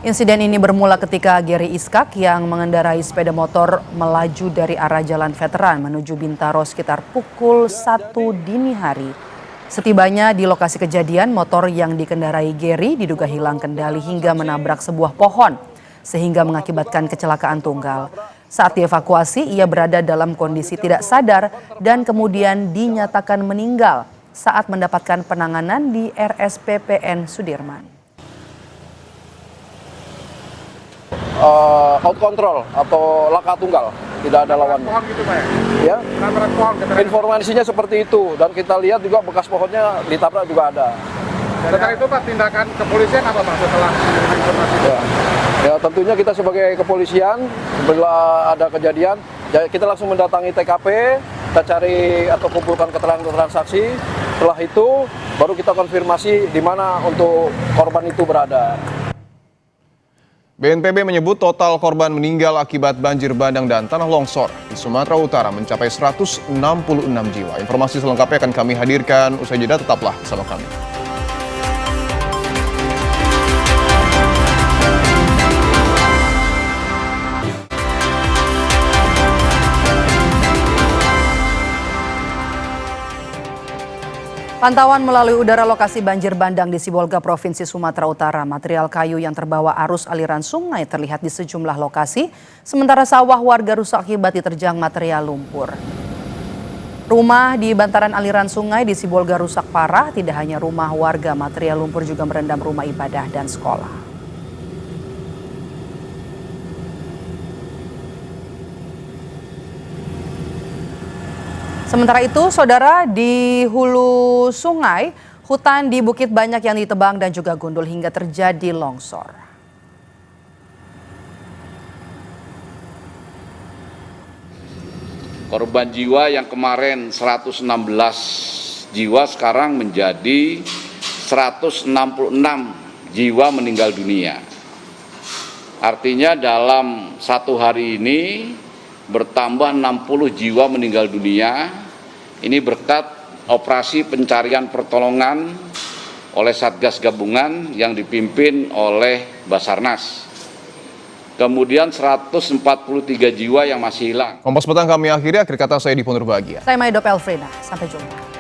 Insiden ini bermula ketika Gary Ishak yang mengendarai sepeda motor melaju dari arah Jalan Veteran menuju Bintaro sekitar pukul 1 dini hari. Setibanya di lokasi kejadian, motor yang dikendarai Gary diduga hilang kendali hingga menabrak sebuah pohon, sehingga mengakibatkan kecelakaan tunggal. Saat dievakuasi, ia berada dalam kondisi tidak sadar dan kemudian dinyatakan meninggal saat mendapatkan penanganan di RSPPN Sudirman. Out control atau laka tunggal, tidak ada lawan. Gitu, Pak, ya? Informasinya seperti itu, dan kita lihat juga bekas pohonnya ditabrak juga ada. Setelah itu Pak, tindakan kepolisian apa Pak setelah informasi? Ya, tentunya kita sebagai kepolisian bila ada kejadian, ya kita langsung mendatangi TKP, kita cari atau kumpulkan keterangan saksi. Setelah itu baru kita konfirmasi di mana untuk korban itu berada. BNPB menyebut total korban meninggal akibat banjir bandang dan tanah longsor di Sumatera Utara mencapai 166 jiwa. Informasi selengkapnya akan kami hadirkan usai jeda, tetaplah bersama kami. Pantauan melalui udara lokasi banjir bandang di Sibolga, Provinsi Sumatera Utara. Material kayu yang terbawa arus aliran sungai terlihat di sejumlah lokasi, sementara sawah warga rusak akibat diterjang material lumpur. Rumah di bantaran aliran sungai di Sibolga rusak parah, tidak hanya rumah warga, material lumpur juga merendam rumah ibadah dan sekolah. Sementara itu, saudara, di hulu sungai, hutan di Bukit Banyak yang ditebang dan juga gundul hingga terjadi longsor. Korban jiwa yang kemarin 116 jiwa sekarang menjadi 166 jiwa meninggal dunia. Artinya dalam satu hari ini bertambah 60 jiwa meninggal dunia. Ini berkat operasi pencarian pertolongan oleh Satgas Gabungan yang dipimpin oleh Basarnas. Kemudian 143 jiwa yang masih hilang. Kompas Petang kami akhiri, akhir kata saya Dipo Nurbahagia. Saya Maidop Elfrina, sampai jumpa.